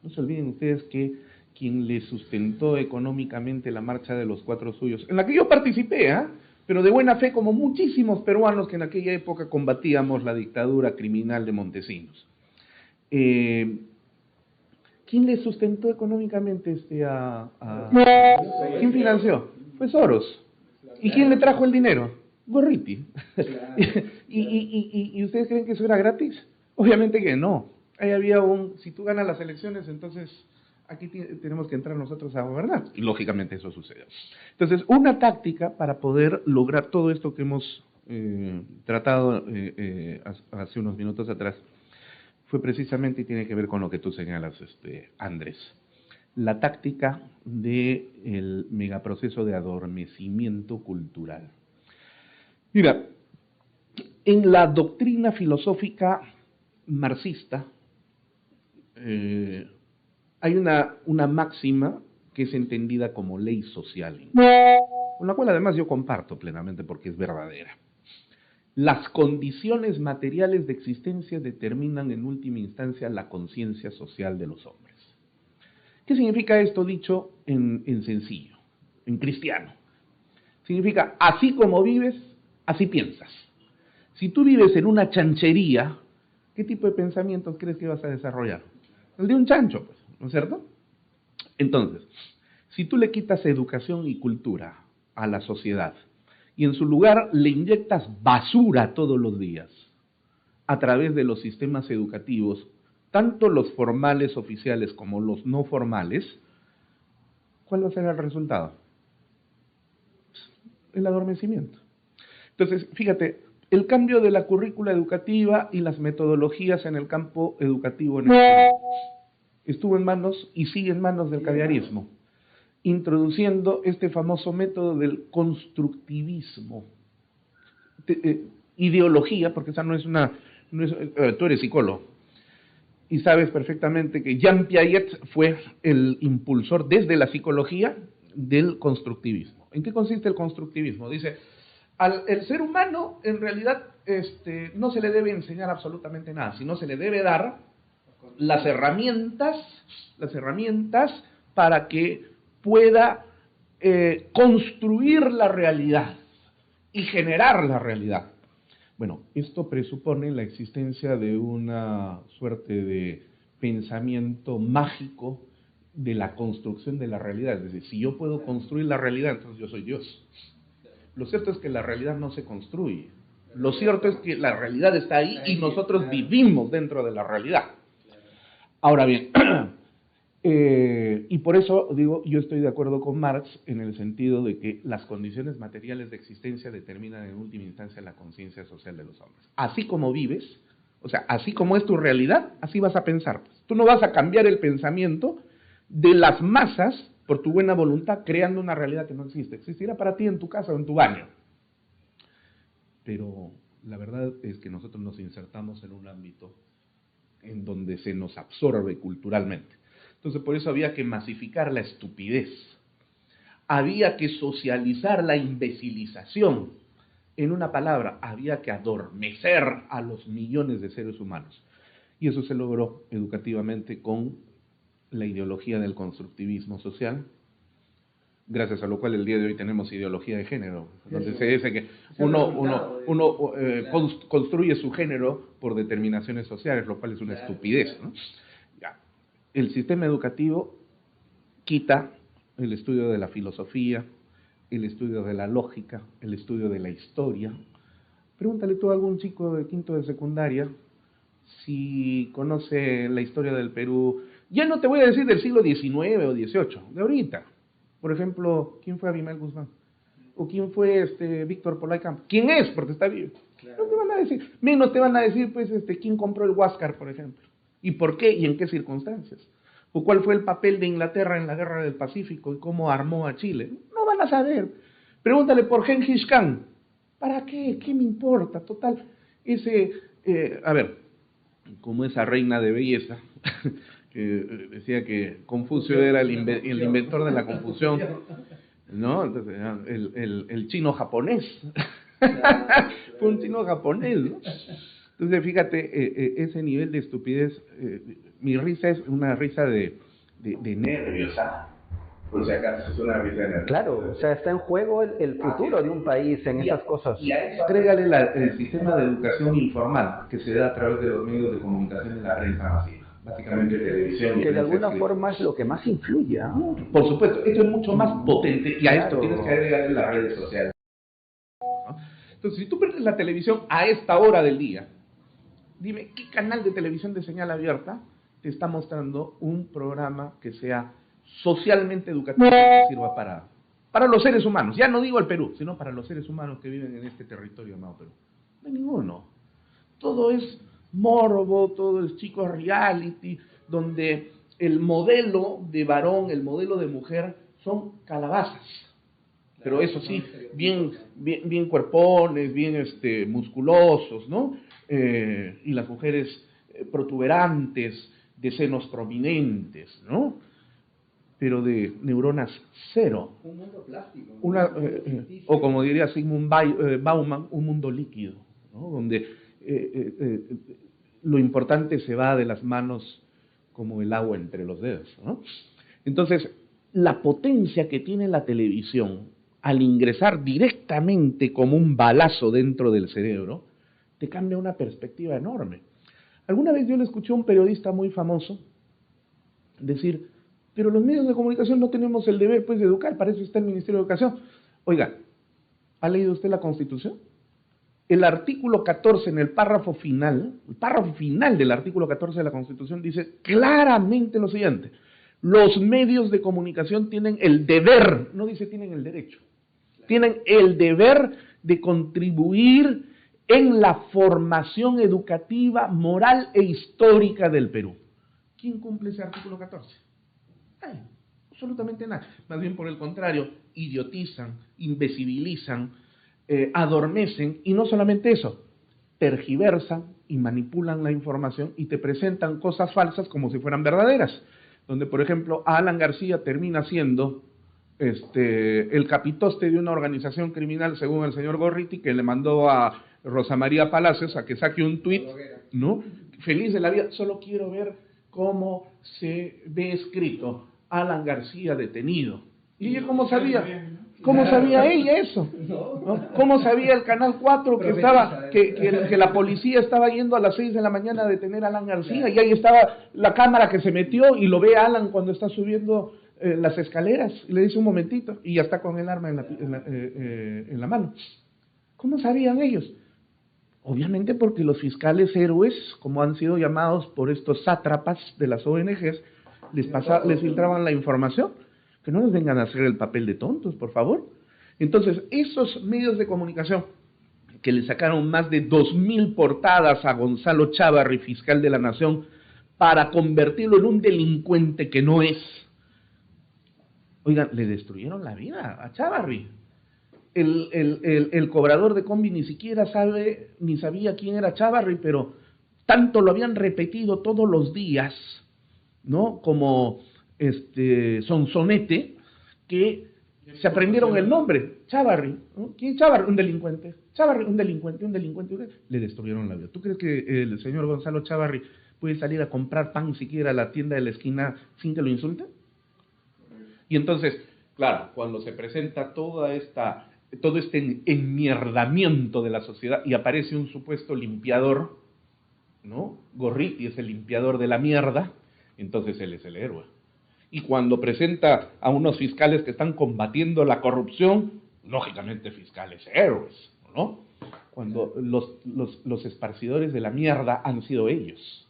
Speaker 3: No se olviden ustedes que quien le sustentó económicamente la marcha de los 4 suyos, en la que yo participé, pero de buena fe, como muchísimos peruanos que en aquella época combatíamos la dictadura criminal de Montesinos. ¿Quién le sustentó económicamente ¿Quién financió? Fue Soros. ¿Y quién le trajo el dinero? Gorriti. ¿Y ustedes creen que eso era gratis? Obviamente que no. Ahí había si tú ganas las elecciones, entonces aquí tenemos que entrar nosotros a gobernar. Y lógicamente eso sucedió. Entonces, una táctica para poder lograr todo esto que hemos tratado hace unos minutos atrás fue precisamente, y tiene que ver con lo que tú señalas, Andrés, la táctica del megaproceso de adormecimiento cultural. Mira, en la doctrina filosófica marxista hay una máxima que es entendida como ley social, con la cual además yo comparto plenamente porque es verdadera. Las condiciones materiales de existencia determinan en última instancia la conciencia social de los hombres. ¿Qué significa esto dicho en sencillo, en cristiano? Significa, así como vives, así piensas. Si tú vives en una chanchería, ¿qué tipo de pensamientos crees que vas a desarrollar? El de un chancho, pues, ¿no es cierto? Entonces, si tú le quitas educación y cultura a la sociedad y en su lugar le inyectas basura todos los días a través de los sistemas educativos, tanto los formales oficiales como los no formales, ¿cuál va a ser el resultado? El adormecimiento. Entonces, fíjate, el cambio de la currícula educativa y las metodologías en el campo educativo en España estuvo en manos y sigue en manos del caviarismo, introduciendo este famoso método del constructivismo. Ideología, porque esa no es una... tú eres psicólogo, y sabes perfectamente que Jean Piaget fue el impulsor desde la psicología del constructivismo. ¿En qué consiste el constructivismo? Dice, el ser humano en realidad no se le debe enseñar absolutamente nada, sino se le debe dar las herramientas para que pueda construir la realidad y generar la realidad. Bueno, esto presupone la existencia de una suerte de pensamiento mágico de la construcción de la realidad. Es decir, si yo puedo construir la realidad, entonces yo soy Dios. Lo cierto es que la realidad no se construye. Lo cierto es que la realidad está ahí y nosotros vivimos dentro de la realidad. Ahora bien, y por eso digo, yo estoy de acuerdo con Marx en el sentido de que las condiciones materiales de existencia determinan en última instancia la conciencia social de los hombres. Así como vives, o sea, así como es tu realidad, así vas a pensar. Tú no vas a cambiar el pensamiento de las masas por tu buena voluntad creando una realidad que no existe. Existirá para ti en tu casa o en tu baño. Pero la verdad es que nosotros nos insertamos en un ámbito en donde se nos absorbe culturalmente. Entonces, por eso había que masificar la estupidez. Había que socializar la imbecilización. En una palabra, había que adormecer a los millones de seres humanos. Y eso se logró educativamente con la ideología del constructivismo social, gracias a lo cual el día de hoy tenemos ideología de género, donde se dice que uno construye su género por determinaciones sociales, lo cual es una estupidez, ¿no? El sistema educativo quita el estudio de la filosofía, el estudio de la lógica, el estudio de la historia. Pregúntale tú a algún chico de quinto de secundaria si conoce la historia del Perú. Ya no te voy a decir del siglo XIX o XVIII, de ahorita. Por ejemplo, ¿quién fue Abimael Guzmán? ¿O quién fue Víctor Polay Campos? ¿Quién es? Porque está vivo. Claro. No te van a decir. Menos te van a decir, pues, quién compró el Huáscar, por ejemplo. ¿Y por qué? ¿Y en qué circunstancias? ¿O cuál fue el papel de Inglaterra en la Guerra del Pacífico y cómo armó a Chile? No van a saber. Pregúntale por Genghis Khan. ¿Para qué? ¿Qué me importa? Total, a ver, como esa reina de belleza, que decía que Confucio era el inventor de la confusión, ¿no? Entonces, el chino japonés. Fue un chino japonés, ¿no? Entonces, fíjate, ese nivel de estupidez, mi risa es una risa de nervios, por si acaso es una risa de nervios.
Speaker 2: Claro, o sea, está en juego el futuro de un país en esas cosas.
Speaker 3: Y a eso agrégale el sistema de educación informal que se da a través de los medios de comunicación de la prensa masiva, básicamente televisión.
Speaker 2: Que de alguna forma es lo que más influye, ¿no?
Speaker 3: Por supuesto, esto es mucho más potente y a esto tienes que agregarle las redes sociales, ¿no? Entonces, si tú prendes la televisión a esta hora del día, dime, ¿qué canal de televisión de señal abierta te está mostrando un programa que sea socialmente educativo, que sirva para los seres humanos? Ya no digo el Perú, sino para los seres humanos que viven en este territorio llamado Perú. No hay ninguno. Todo es morbo, todo es chicos reality, donde el modelo de varón, el modelo de mujer son calabazas. Pero eso sí, bien cuerpones, bien musculosos, ¿no? Y las mujeres protuberantes, de senos prominentes, ¿no? Pero de neuronas cero.
Speaker 2: Un mundo plástico.
Speaker 3: O como diría Sigmund Bauman, un mundo líquido, ¿no? Donde lo importante se va de las manos como el agua entre los dedos, ¿no? Entonces, la potencia que tiene la televisión al ingresar directamente como un balazo dentro del cerebro, te cambia una perspectiva enorme. Alguna vez yo le escuché a un periodista muy famoso decir, pero los medios de comunicación no tenemos el deber pues de educar, para eso está el Ministerio de Educación. Oiga, ¿ha leído usted la Constitución? El artículo 14 en el párrafo final del artículo 14 de la Constitución dice claramente lo siguiente: los medios de comunicación tienen el deber, no dice tienen el derecho, tienen el deber de contribuir en la formación educativa, moral e histórica del Perú. ¿Quién cumple ese artículo 14? Ay, absolutamente nada. Más bien por el contrario, idiotizan, invisibilizan, adormecen, y no solamente eso, tergiversan y manipulan la información y te presentan cosas falsas como si fueran verdaderas. Donde, por ejemplo, Alan García termina siendo el capitoste de una organización criminal, según el señor Gorriti, que le mandó a Rosa María Palacios a que saque un tuit, ¿no? Feliz de la vida, solo quiero ver cómo se ve escrito Alan García detenido. ¿Y ella cómo sabía? ¿Cómo sabía ella eso? ¿No? ¿Cómo sabía el Canal 4 que la policía estaba yendo a las 6 de la mañana a detener a Alan García? Y ahí estaba la cámara que se metió y lo ve a Alan cuando está subiendo las escaleras. Y le dice un momentito y ya está con el arma en la mano. ¿Cómo sabían ellos? Obviamente porque los fiscales héroes, como han sido llamados por estos sátrapas de las ONGs, les filtraban la información. Que no nos vengan a hacer el papel de tontos, por favor. Entonces, esos medios de comunicación que le sacaron más de 2.000 portadas a Gonzalo Chávarri, fiscal de la Nación, para convertirlo en un delincuente que no es. Oigan, le destruyeron la vida a Chávarri. El cobrador de combi ni siquiera ni sabía quién era Chávarri, pero tanto lo habían repetido todos los días, ¿no? Como Sonsonete, que se aprendieron el nombre, Chávarri, ¿no? ¿Quién es Chávarri? Un delincuente. Chávarri, un delincuente. Le destruyeron la vida. ¿Tú crees que el señor Gonzalo Chávarri puede salir a comprar pan siquiera a la tienda de la esquina sin que lo insulten? Y entonces, claro, cuando se presenta todo este enmierdamiento de la sociedad y aparece un supuesto limpiador, ¿no? Gorriti es el limpiador de la mierda, entonces él es el héroe. Y cuando presenta a unos fiscales que están combatiendo la corrupción, lógicamente fiscales héroes, ¿no? Cuando los esparcidores de la mierda han sido ellos.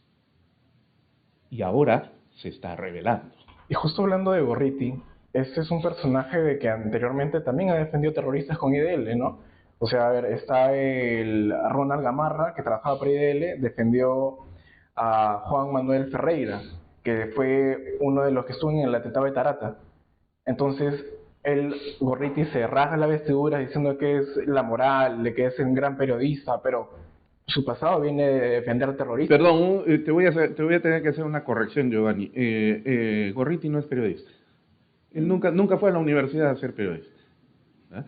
Speaker 3: Y ahora se está revelando.
Speaker 1: Y justo hablando de Gorriti, este es un personaje de que anteriormente también ha defendido terroristas con IDL, ¿no? O sea, a ver, está el Ronald Gamarra, que trabajaba para IDL, defendió a Juan Manuel Ferreira, que fue uno de los que estuvo en el atentado de Tarata. Entonces, Gorriti se rasga la vestidura diciendo que es la moral, de que es un gran periodista, pero su pasado viene de defender terroristas.
Speaker 3: Perdón, te voy a tener que hacer una corrección, Giovanni. Gorriti no es periodista. Él nunca fue a la universidad a ser periodista. ¿Ah?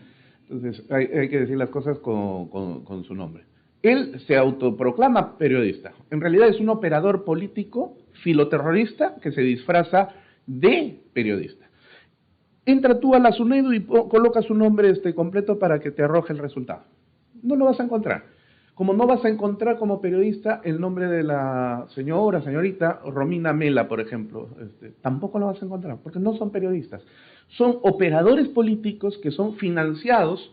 Speaker 3: Entonces, hay que decir las cosas con su nombre. Él se autoproclama periodista. En realidad es un operador político filoterrorista que se disfraza de periodista. Entra tú a la SUNEDU y coloca su nombre completo para que te arroje el resultado. No lo vas a encontrar. Como no vas a encontrar como periodista el nombre de la señorita Romina Mela, por ejemplo, tampoco lo vas a encontrar, porque no son periodistas. Son operadores políticos que son financiados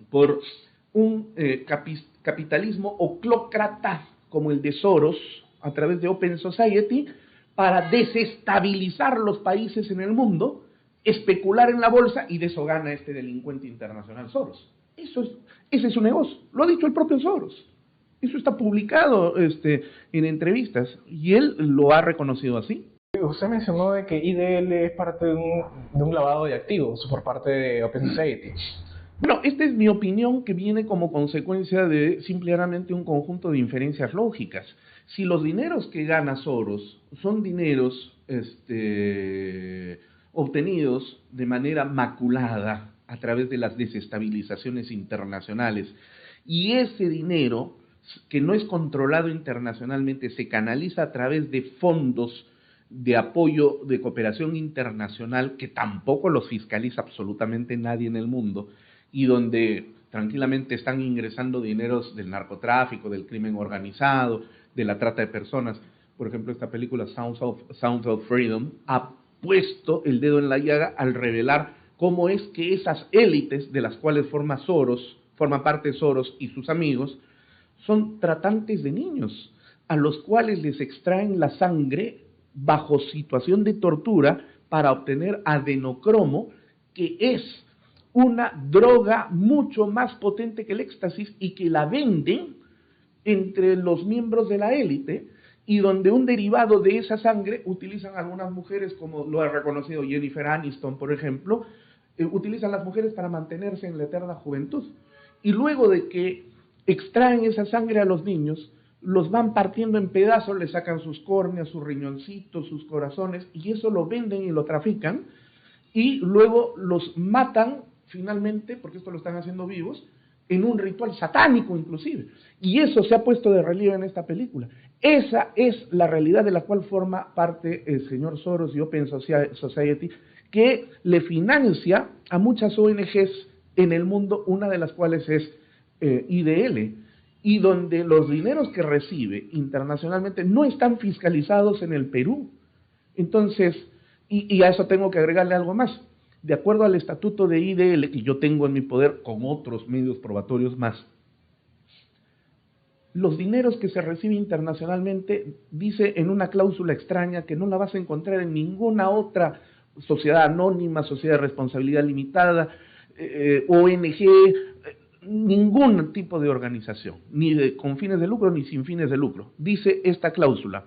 Speaker 3: por un capitalismo oclócrata como el de Soros, a través de Open Society, para desestabilizar los países en el mundo, especular en la bolsa, y de eso gana este delincuente internacional Soros. Ese es su negocio, lo ha dicho el propio Soros. Eso está publicado en entrevistas, y él lo ha reconocido así.
Speaker 1: Usted mencionó de que IDL es parte de un lavado de activos por parte de Open Society.
Speaker 3: Bueno, esta es mi opinión, que viene como consecuencia de simplemente un conjunto de inferencias lógicas. Si los dineros que gana Soros son dineros obtenidos de manera maculada a través de las desestabilizaciones internacionales, y ese dinero que no es controlado internacionalmente se canaliza a través de fondos de apoyo de cooperación internacional que tampoco los fiscaliza absolutamente nadie en el mundo, y donde tranquilamente están ingresando dineros del narcotráfico, del crimen organizado, de la trata de personas. Por ejemplo, esta película Sounds of Freedom ha puesto el dedo en la llaga al revelar cómo es que esas élites de las cuales forman parte Soros y sus amigos, son tratantes de niños, a los cuales les extraen la sangre bajo situación de tortura para obtener adenocromo, que es una droga mucho más potente que el éxtasis y que la venden entre los miembros de la élite, y donde un derivado de esa sangre utilizan algunas mujeres, como lo ha reconocido Jennifer Aniston, por ejemplo, utilizan las mujeres para mantenerse en la eterna juventud. Y luego de que extraen esa sangre a los niños, los van partiendo en pedazos, les sacan sus córneas, sus riñoncitos, sus corazones, y eso lo venden y lo trafican, y luego los matan finalmente, porque esto lo están haciendo vivos, en un ritual satánico inclusive. Y eso se ha puesto de relieve en esta película. Esa es la realidad de la cual forma parte el señor Soros y Open Society, que le financia a muchas ONGs en el mundo, una de las cuales es IDL, y donde los dineros que recibe internacionalmente no están fiscalizados en el Perú. Entonces, y a eso tengo que agregarle algo más. De acuerdo al estatuto de IDL, que yo tengo en mi poder con otros medios probatorios más, los dineros que se reciben internacionalmente, dice en una cláusula extraña que no la vas a encontrar en ninguna otra sociedad anónima, sociedad de responsabilidad limitada, ONG, ningún tipo de organización, ni con fines de lucro ni sin fines de lucro. Dice esta cláusula: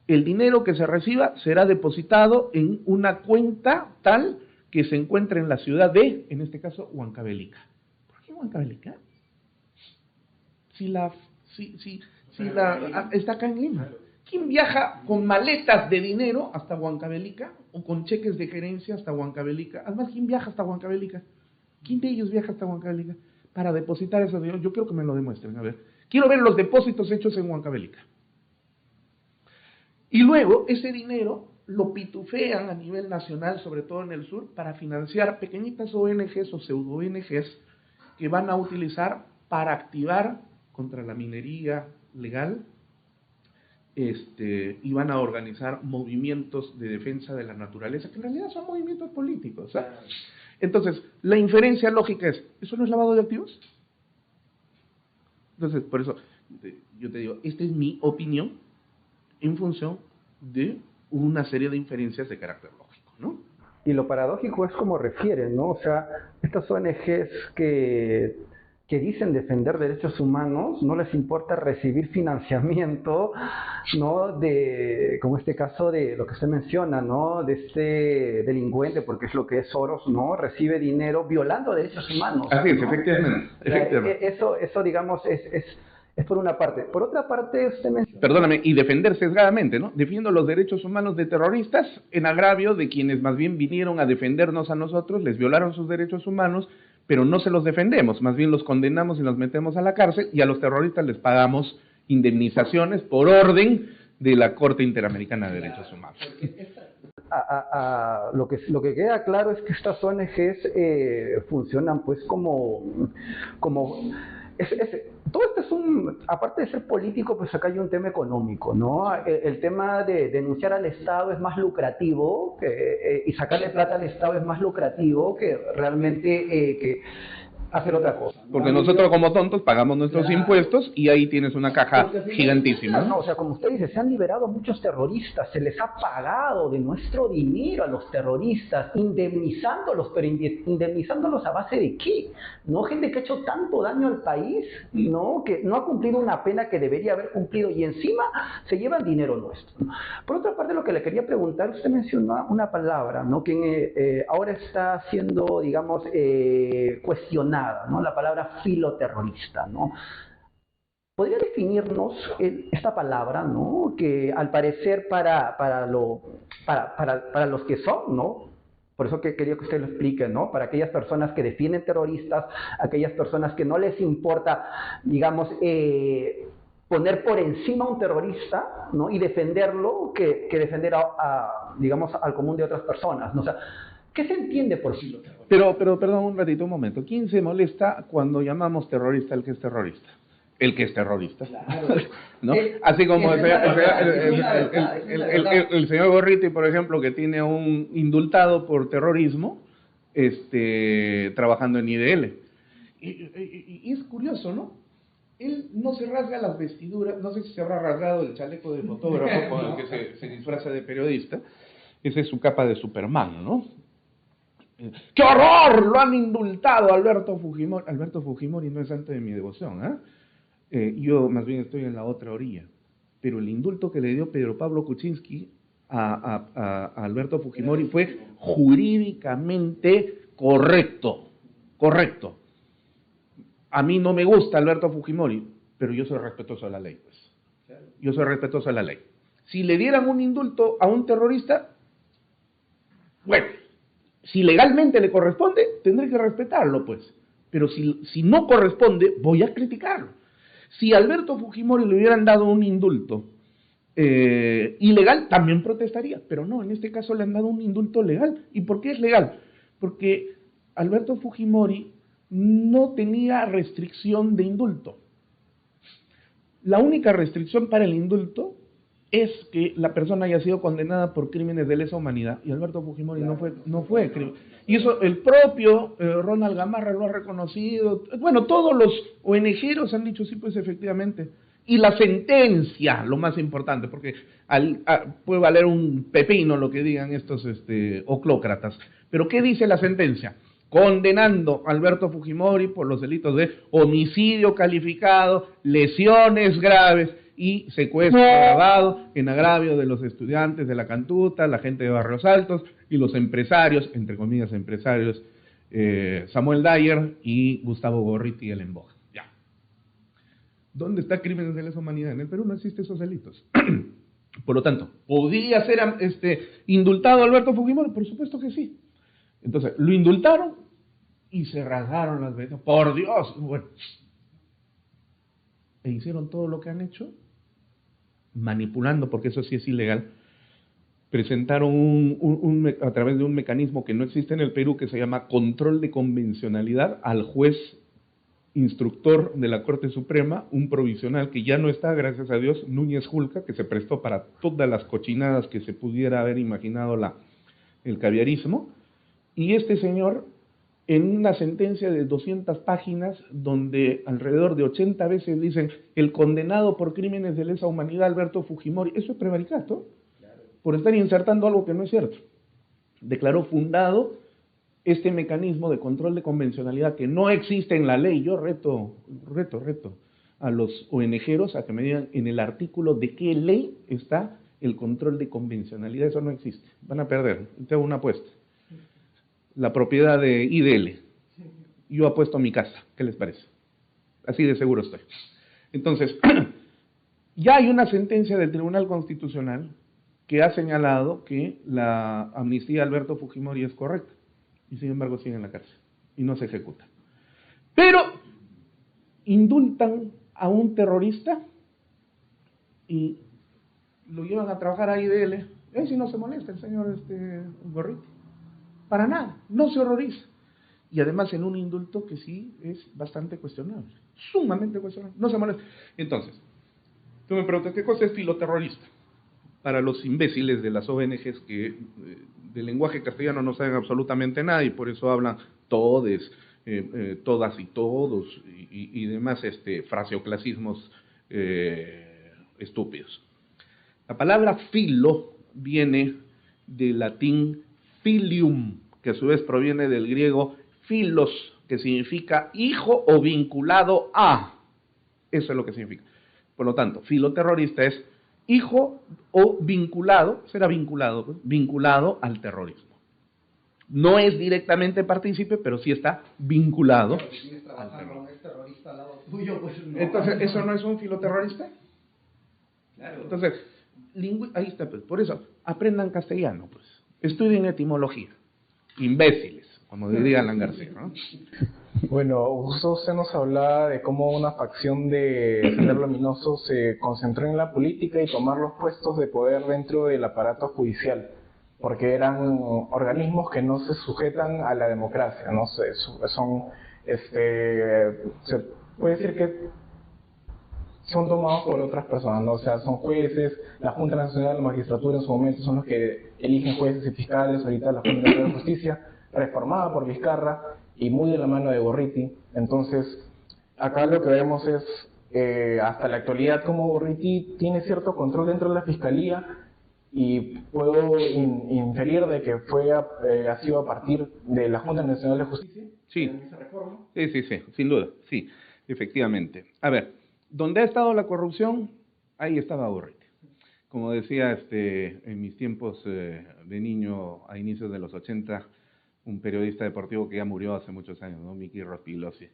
Speaker 3: el dinero que se reciba será depositado en una cuenta tal que se encuentra en la ciudad de, en este caso, Huancavelica. ¿Por qué Huancavelica? Está acá en Lima. ¿Quién viaja con maletas de dinero hasta Huancavelica o con cheques de gerencia hasta Huancavelica? Además, ¿quién viaja hasta Huancavelica? ¿Quién de ellos viaja hasta Huancavelica para depositar ese dinero? Yo quiero que me lo demuestren. A ver, quiero ver los depósitos hechos en Huancavelica. Y luego ese dinero lo pitufean a nivel nacional, sobre todo en el sur, para financiar pequeñitas ONGs o pseudo-ONGs que van a utilizar para activar contra la minería legal, y van a organizar movimientos de defensa de la naturaleza, que en realidad son movimientos políticos. ¿Sabes? Entonces, la inferencia lógica es, ¿eso no es lavado de activos? Entonces, por eso, yo te digo, esta es mi opinión en función de una serie de inferencias de carácter lógico, ¿no?
Speaker 2: Y lo paradójico es como refieren, ¿no? O sea, estas ONGs que dicen defender derechos humanos, no les importa recibir financiamiento, ¿no? Como este caso de lo que usted menciona, ¿no? De este delincuente, porque es lo que es Soros, ¿no? Recibe dinero violando derechos humanos.
Speaker 3: Así es,
Speaker 2: ¿no?
Speaker 3: efectivamente.
Speaker 2: Eso, digamos, es por una parte. Por otra parte, usted menciona...
Speaker 3: Perdóname, y defender sesgadamente, ¿no? Defiendo los derechos humanos de terroristas en agravio de quienes más bien vinieron a defendernos a nosotros, les violaron sus derechos humanos, pero no se los defendemos, más bien los condenamos y los metemos a la cárcel, y a los terroristas les pagamos indemnizaciones por orden de la Corte Interamericana de Derechos Humanos.
Speaker 2: Lo que queda claro es que estas ONGs funcionan pues como todo esto es aparte de ser político, pues acá hay un tema económico, ¿no? El tema de denunciar al Estado es más lucrativo, y sacarle plata al Estado es más lucrativo que realmente que hacer otra cosa, ¿no?
Speaker 3: Porque nosotros como tontos pagamos nuestros impuestos y ahí tienes una caja gigantísima.
Speaker 2: No, o sea, como usted dice, se han liberado muchos terroristas, se les ha pagado de nuestro dinero a los terroristas, indemnizándolos, pero indemnizándolos a base de qué, ¿no? Gente que ha hecho tanto daño al país, ¿no? Que no ha cumplido una pena que debería haber cumplido y encima se llevan dinero nuestro. Por otra parte, lo que le quería preguntar, usted mencionó una palabra, ¿no? Que ahora está siendo, digamos, cuestionada, ¿no? La palabra filoterrorista, ¿no? ¿Podría definirnos esta palabra, ¿no? Que al parecer para los que son, ¿no? Por eso que quería que usted lo explique, ¿no? Para aquellas personas que defienden terroristas, aquellas personas que no les importa, digamos, poner por encima a un terrorista, ¿no? Y defenderlo que defender digamos, al común de otras personas, ¿no? O sea, ¿Qué se entiende por filoterrorista?
Speaker 3: Pero, perdón, un ratito, un momento. ¿Quién se molesta cuando llamamos terrorista al que es terrorista? El que es terrorista. Claro. ¿No? Así como el señor Gorriti, por ejemplo, que tiene un indultado por terrorismo, trabajando en IDL. Y es curioso, ¿no? Él no se rasga las vestiduras, no sé si se habrá rasgado el chaleco de fotógrafo con el que se disfraza de periodista. Esa es su capa de Superman, ¿no? ¡Qué horror! Lo han indultado a Alberto Fujimori. Alberto Fujimori no es santo de mi devoción, ¿eh? Yo más bien estoy en la otra orilla. Pero el indulto que le dio Pedro Pablo Kuczynski a Alberto Fujimori fue jurídicamente correcto. Correcto. A mí no me gusta Alberto Fujimori, pero yo soy respetuoso de la ley, pues. Yo soy respetuoso de la ley. Si le dieran un indulto a un terrorista, bueno, si legalmente le corresponde, tendré que respetarlo, pues. Pero si no corresponde, voy a criticarlo. Si a Alberto Fujimori le hubieran dado un indulto ilegal, también protestaría. Pero no, en este caso le han dado un indulto legal. ¿Y por qué es legal? Porque Alberto Fujimori no tenía restricción de indulto. La única restricción para el indulto es que la persona haya sido condenada por crímenes de lesa humanidad, y Alberto Fujimori no fue crimen. Y eso el propio Ronald Gamarra lo ha reconocido. Bueno, todos los ONGeros han dicho sí, pues efectivamente. Y la sentencia, lo más importante, porque puede valer un pepino lo que digan estos oclócratas. Pero ¿qué dice la sentencia? Condenando a Alberto Fujimori por los delitos de homicidio calificado, lesiones graves y secuestro agravado en agravio de los estudiantes de la Cantuta, la gente de Barrios Altos y los empresarios, entre comillas empresarios, Samuel Dyer y Gustavo Gorriti y Ellen Boja. Ya. ¿Dónde está crímenes de lesa humanidad? En el Perú no existen esos delitos. Por lo tanto, ¿podría ser indultado Alberto Fujimori? Por supuesto que sí. Entonces, lo indultaron y se rasgaron las vestiduras. ¡Por Dios! Bueno, e hicieron todo lo que han hecho, manipulando, porque eso sí es ilegal. Presentaron a través de un mecanismo que no existe en el Perú, que se llama control de convencionalidad, al juez instructor de la Corte Suprema, un provisional que ya no está, gracias a Dios, Núñez Julca, que se prestó para todas las cochinadas que se pudiera haber imaginado el caviarismo. Y este señor, en una sentencia de 200 páginas, donde alrededor de 80 veces dicen el condenado por crímenes de lesa humanidad Alberto Fujimori, eso es prevaricato, claro, por estar insertando algo que no es cierto. Declaró fundado este mecanismo de control de convencionalidad que no existe en la ley. Yo reto a los ONGeros a que me digan en el artículo de qué ley está el control de convencionalidad. Eso no existe. Van a perder. Te hago una apuesta. La propiedad de IDL. Yo apuesto mi casa. ¿Qué les parece? Así de seguro estoy. Entonces, ya hay una sentencia del Tribunal Constitucional que ha señalado que la amnistía de Alberto Fujimori es correcta. Y sin embargo sigue en la cárcel. Y no se ejecuta. Pero indultan a un terrorista y lo llevan a trabajar a IDL. Si no se molesta el señor Gorriti. Para nada, no se horroriza. Y además en un indulto que sí es bastante cuestionable, sumamente cuestionable, no se molesta. Entonces, tú me preguntas, ¿qué cosa es filoterrorista? Para los imbéciles de las ONGs que del lenguaje castellano no saben absolutamente nada y por eso hablan todes, todas y todos y demás fraseoclasismos estúpidos. La palabra filo viene del latín filium, que a su vez proviene del griego filos, que significa hijo o vinculado a. Eso es lo que significa. Por lo tanto, filoterrorista es hijo o vinculado, será vinculado, pues, vinculado al terrorismo. No es directamente partícipe, pero sí está vinculado al terrorismo. Entonces, ¿eso no es un filoterrorista? Claro. Entonces, ahí está, pues, por eso, aprendan castellano, pues. Estudien etimología. Imbéciles, como diría Alan García, ¿no?
Speaker 1: Bueno, justo usted nos hablaba de cómo una facción de Sendero Luminoso se concentró en la política y tomar los puestos de poder dentro del aparato judicial. porque eran organismos que no se sujetan a la democracia, no sé, son, se puede decir que son tomados por otras personas, ¿no? O sea, son jueces, la Junta Nacional de la Magistratura en su momento son los que eligen jueces y fiscales, ahorita la Junta Nacional de Justicia, reformada por Vizcarra y muy de la mano de Gorriti. Entonces, acá lo que vemos es, hasta la actualidad, como Gorriti tiene cierto control dentro de la Fiscalía, y puedo inferir de que ha sido a partir de la Junta Nacional de Justicia.
Speaker 3: Sí, sí, sin duda, sí, efectivamente. A ver, ¿dónde ha estado la corrupción? Ahí estaba Gorriti. Como decía en mis tiempos de niño, a inicios de los 80, un periodista deportivo que ya murió hace muchos años, ¿no? Miki Rospigliosi.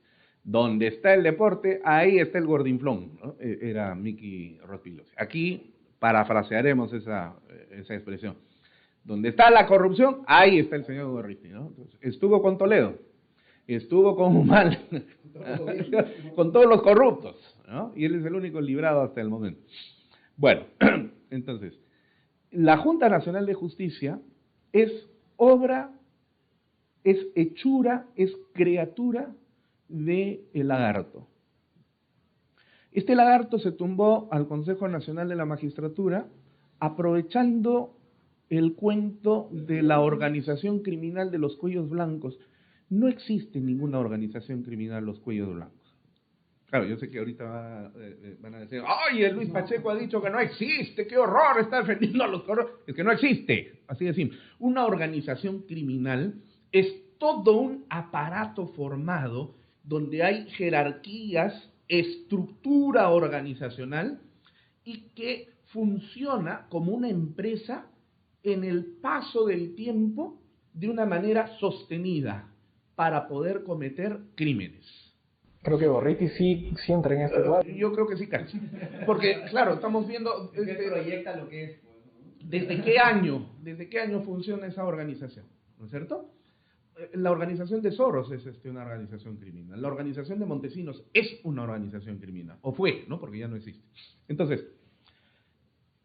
Speaker 3: Donde está el deporte, ahí está el gordinflón, ¿no? Era Miki Rospigliosi. Aquí parafrasearemos esa expresión. Donde está la corrupción, ahí está el señor Gorriti, ¿no? Entonces, estuvo con Toledo, estuvo con Humala, con todos los corruptos, ¿no? Y él es el único librado hasta el momento. Bueno, entonces, la Junta Nacional de Justicia es obra, es hechura, es criatura del lagarto. Este lagarto se tumbó al Consejo Nacional de la Magistratura aprovechando el cuento de la organización criminal de los cuellos blancos. No existe ninguna organización criminal los cuellos blancos. Claro, yo sé que ahorita van a decir, ¡ay, el Luis Pacheco ha dicho que no existe! ¡Qué horror! Está defendiendo a los corruptos. Es que no existe, así de simple. Una organización criminal es todo un aparato formado donde hay jerarquías, estructura organizacional y que funciona como una empresa en el paso del tiempo de una manera sostenida para poder cometer crímenes.
Speaker 1: Creo que Gorriti sí entra en este cuadro.
Speaker 3: Yo creo que sí, casi. Porque, claro, estamos viendo...
Speaker 4: ¿Qué proyecta lo que es?
Speaker 3: ¿Desde qué año funciona esa organización? ¿No es cierto? La organización de Soros es una organización criminal. La organización de Montesinos es una organización criminal. O fue, ¿no? Porque ya no existe. Entonces,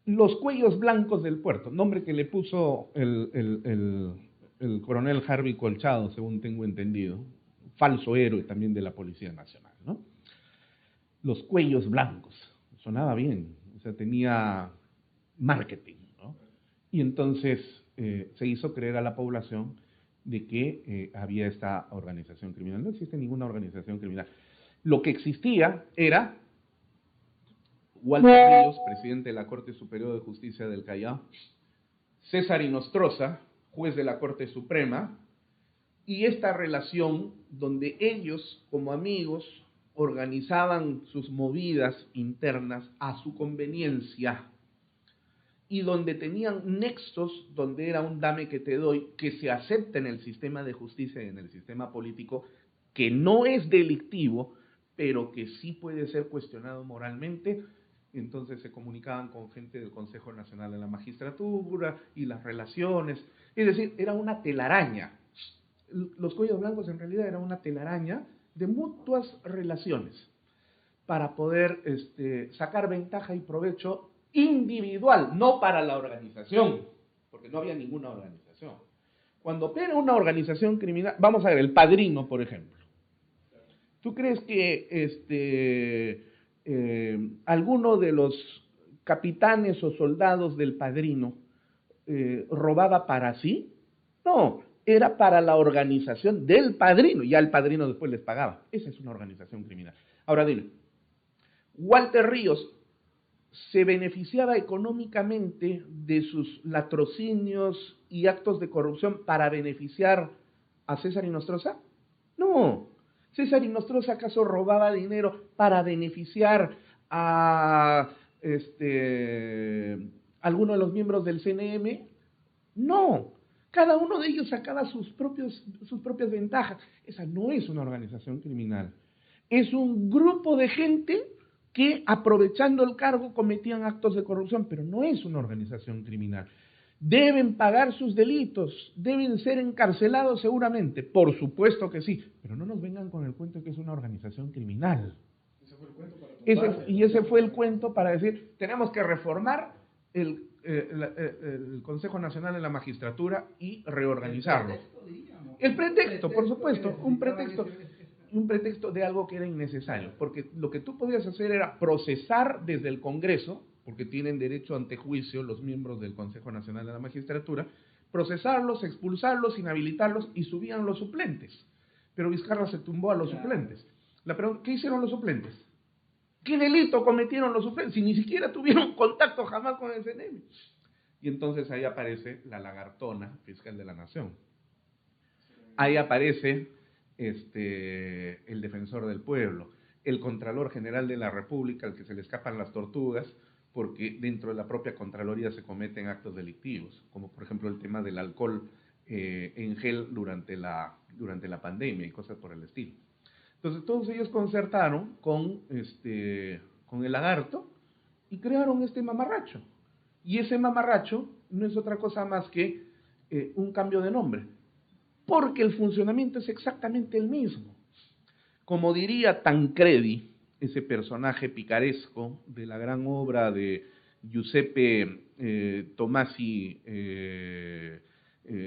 Speaker 3: los cuellos blancos del puerto, nombre que le puso el coronel Harvey Colchado, según tengo entendido, falso héroe también de la Policía Nacional, ¿no? Los cuellos blancos, sonaba bien, o sea, tenía marketing, ¿no? Y entonces se hizo creer a la población de que había esta organización criminal. No existe ninguna organización criminal. Lo que existía era Walter Ríos, presidente de la Corte Superior de Justicia del Callao, César Inostroza, juez de la Corte Suprema, y esta relación donde ellos, como amigos, organizaban sus movidas internas a su conveniencia y donde tenían nexos, donde era un dame que te doy, que se acepta en el sistema de justicia y en el sistema político, que no es delictivo, pero que sí puede ser cuestionado moralmente. Entonces se comunicaban con gente del Consejo Nacional de la Magistratura y las relaciones. Es decir, era una telaraña. Los cuellos blancos en realidad eran una telaraña de mutuas relaciones para poder sacar ventaja y provecho individual, no para la organización, porque no había ninguna organización. Cuando opera una organización criminal, vamos a ver, El Padrino, por ejemplo. ¿Tú crees que alguno de los capitanes o soldados del Padrino robaba para sí? No, era para la organización del Padrino, y ya el Padrino después les pagaba. Esa es una organización criminal. Ahora dime, Walter Ríos se beneficiaba económicamente de sus latrocinios y actos de corrupción para beneficiar a César Inostroza? No. ¿César Inostroza acaso robaba dinero para beneficiar a alguno de los miembros del CNM? No. Cada uno de ellos sacaba sus propias ventajas. Esa no es una organización criminal. Es un grupo de gente que, aprovechando el cargo, cometían actos de corrupción, pero no es una organización criminal. Deben pagar sus delitos, deben ser encarcelados seguramente, por supuesto que sí, pero no nos vengan con el cuento de que es una organización criminal. Ese fue el cuento para ese fue el cuento para decir, tenemos que reformar el Consejo Nacional de la Magistratura y reorganizarlo. El pretexto, por supuesto, un pretexto de algo que era innecesario, porque lo que tú podías hacer era procesar desde el Congreso, porque tienen derecho ante juicio los miembros del Consejo Nacional de la Magistratura, procesarlos, expulsarlos, inhabilitarlos y subían los suplentes. Pero Vizcarra se tumbó a los suplentes. La pregunta, ¿qué hicieron los suplentes? ¿Qué delito cometieron los suplentes? Si ni siquiera tuvieron contacto jamás con el CNM. Y entonces ahí aparece la lagartona fiscal de la Nación. Ahí aparece el defensor del pueblo, el Contralor General de la República, al que se le escapan las tortugas, porque dentro de la propia Contraloría se cometen actos delictivos, como por ejemplo el tema del alcohol en gel durante la pandemia y cosas por el estilo. Entonces todos ellos concertaron con el lagarto y crearon este mamarracho. Y ese mamarracho no es otra cosa más que un cambio de nombre, porque el funcionamiento es exactamente el mismo. Como diría Tancredi, ese personaje picaresco de la gran obra de Giuseppe Tomasi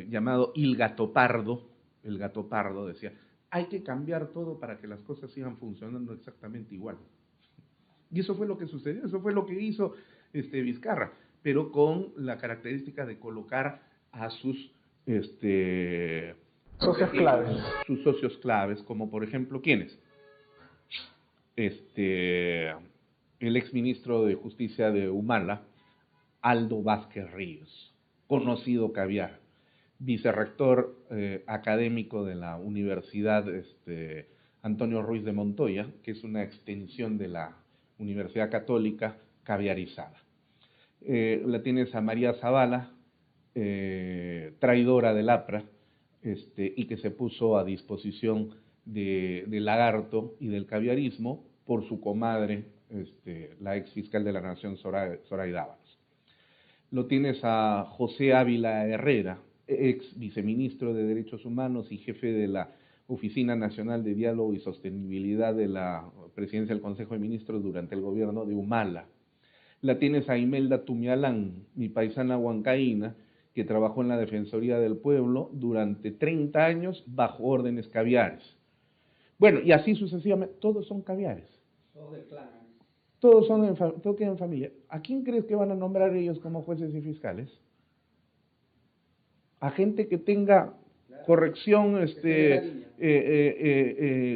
Speaker 3: llamado Il Gattopardo, el gato pardo decía, hay que cambiar todo para que las cosas sigan funcionando exactamente igual. Y eso fue lo que sucedió, eso fue lo que hizo Vizcarra, pero con la característica de colocar a sus
Speaker 1: socios claves.
Speaker 3: Sus socios claves, como por ejemplo, ¿quiénes? El exministro de Justicia de Humala, Aldo Vázquez Ríos, conocido caviar, vicerrector académico de la Universidad Antonio Ruiz de Montoya, que es una extensión de la Universidad Católica caviarizada. La tienes a María Zavala, traidora del APRA, y que se puso a disposición del lagarto y del caviarismo por su comadre, la ex fiscal de la Nación, Zoraida Ábalos. Lo tienes a José Ávila Herrera, ex viceministro de Derechos Humanos y jefe de la Oficina Nacional de Diálogo y Sostenibilidad de la Presidencia del Consejo de Ministros durante el gobierno de Humala. La tienes a Imelda Tumialán, mi paisana huancaína, que trabajó en la Defensoría del Pueblo durante 30 años bajo órdenes caviares. Bueno, y así sucesivamente, todos son caviares.
Speaker 2: Todos del clan.
Speaker 3: Todos quedan en familia. ¿A quién crees que van a nombrar ellos como jueces y fiscales? A gente que tenga corrección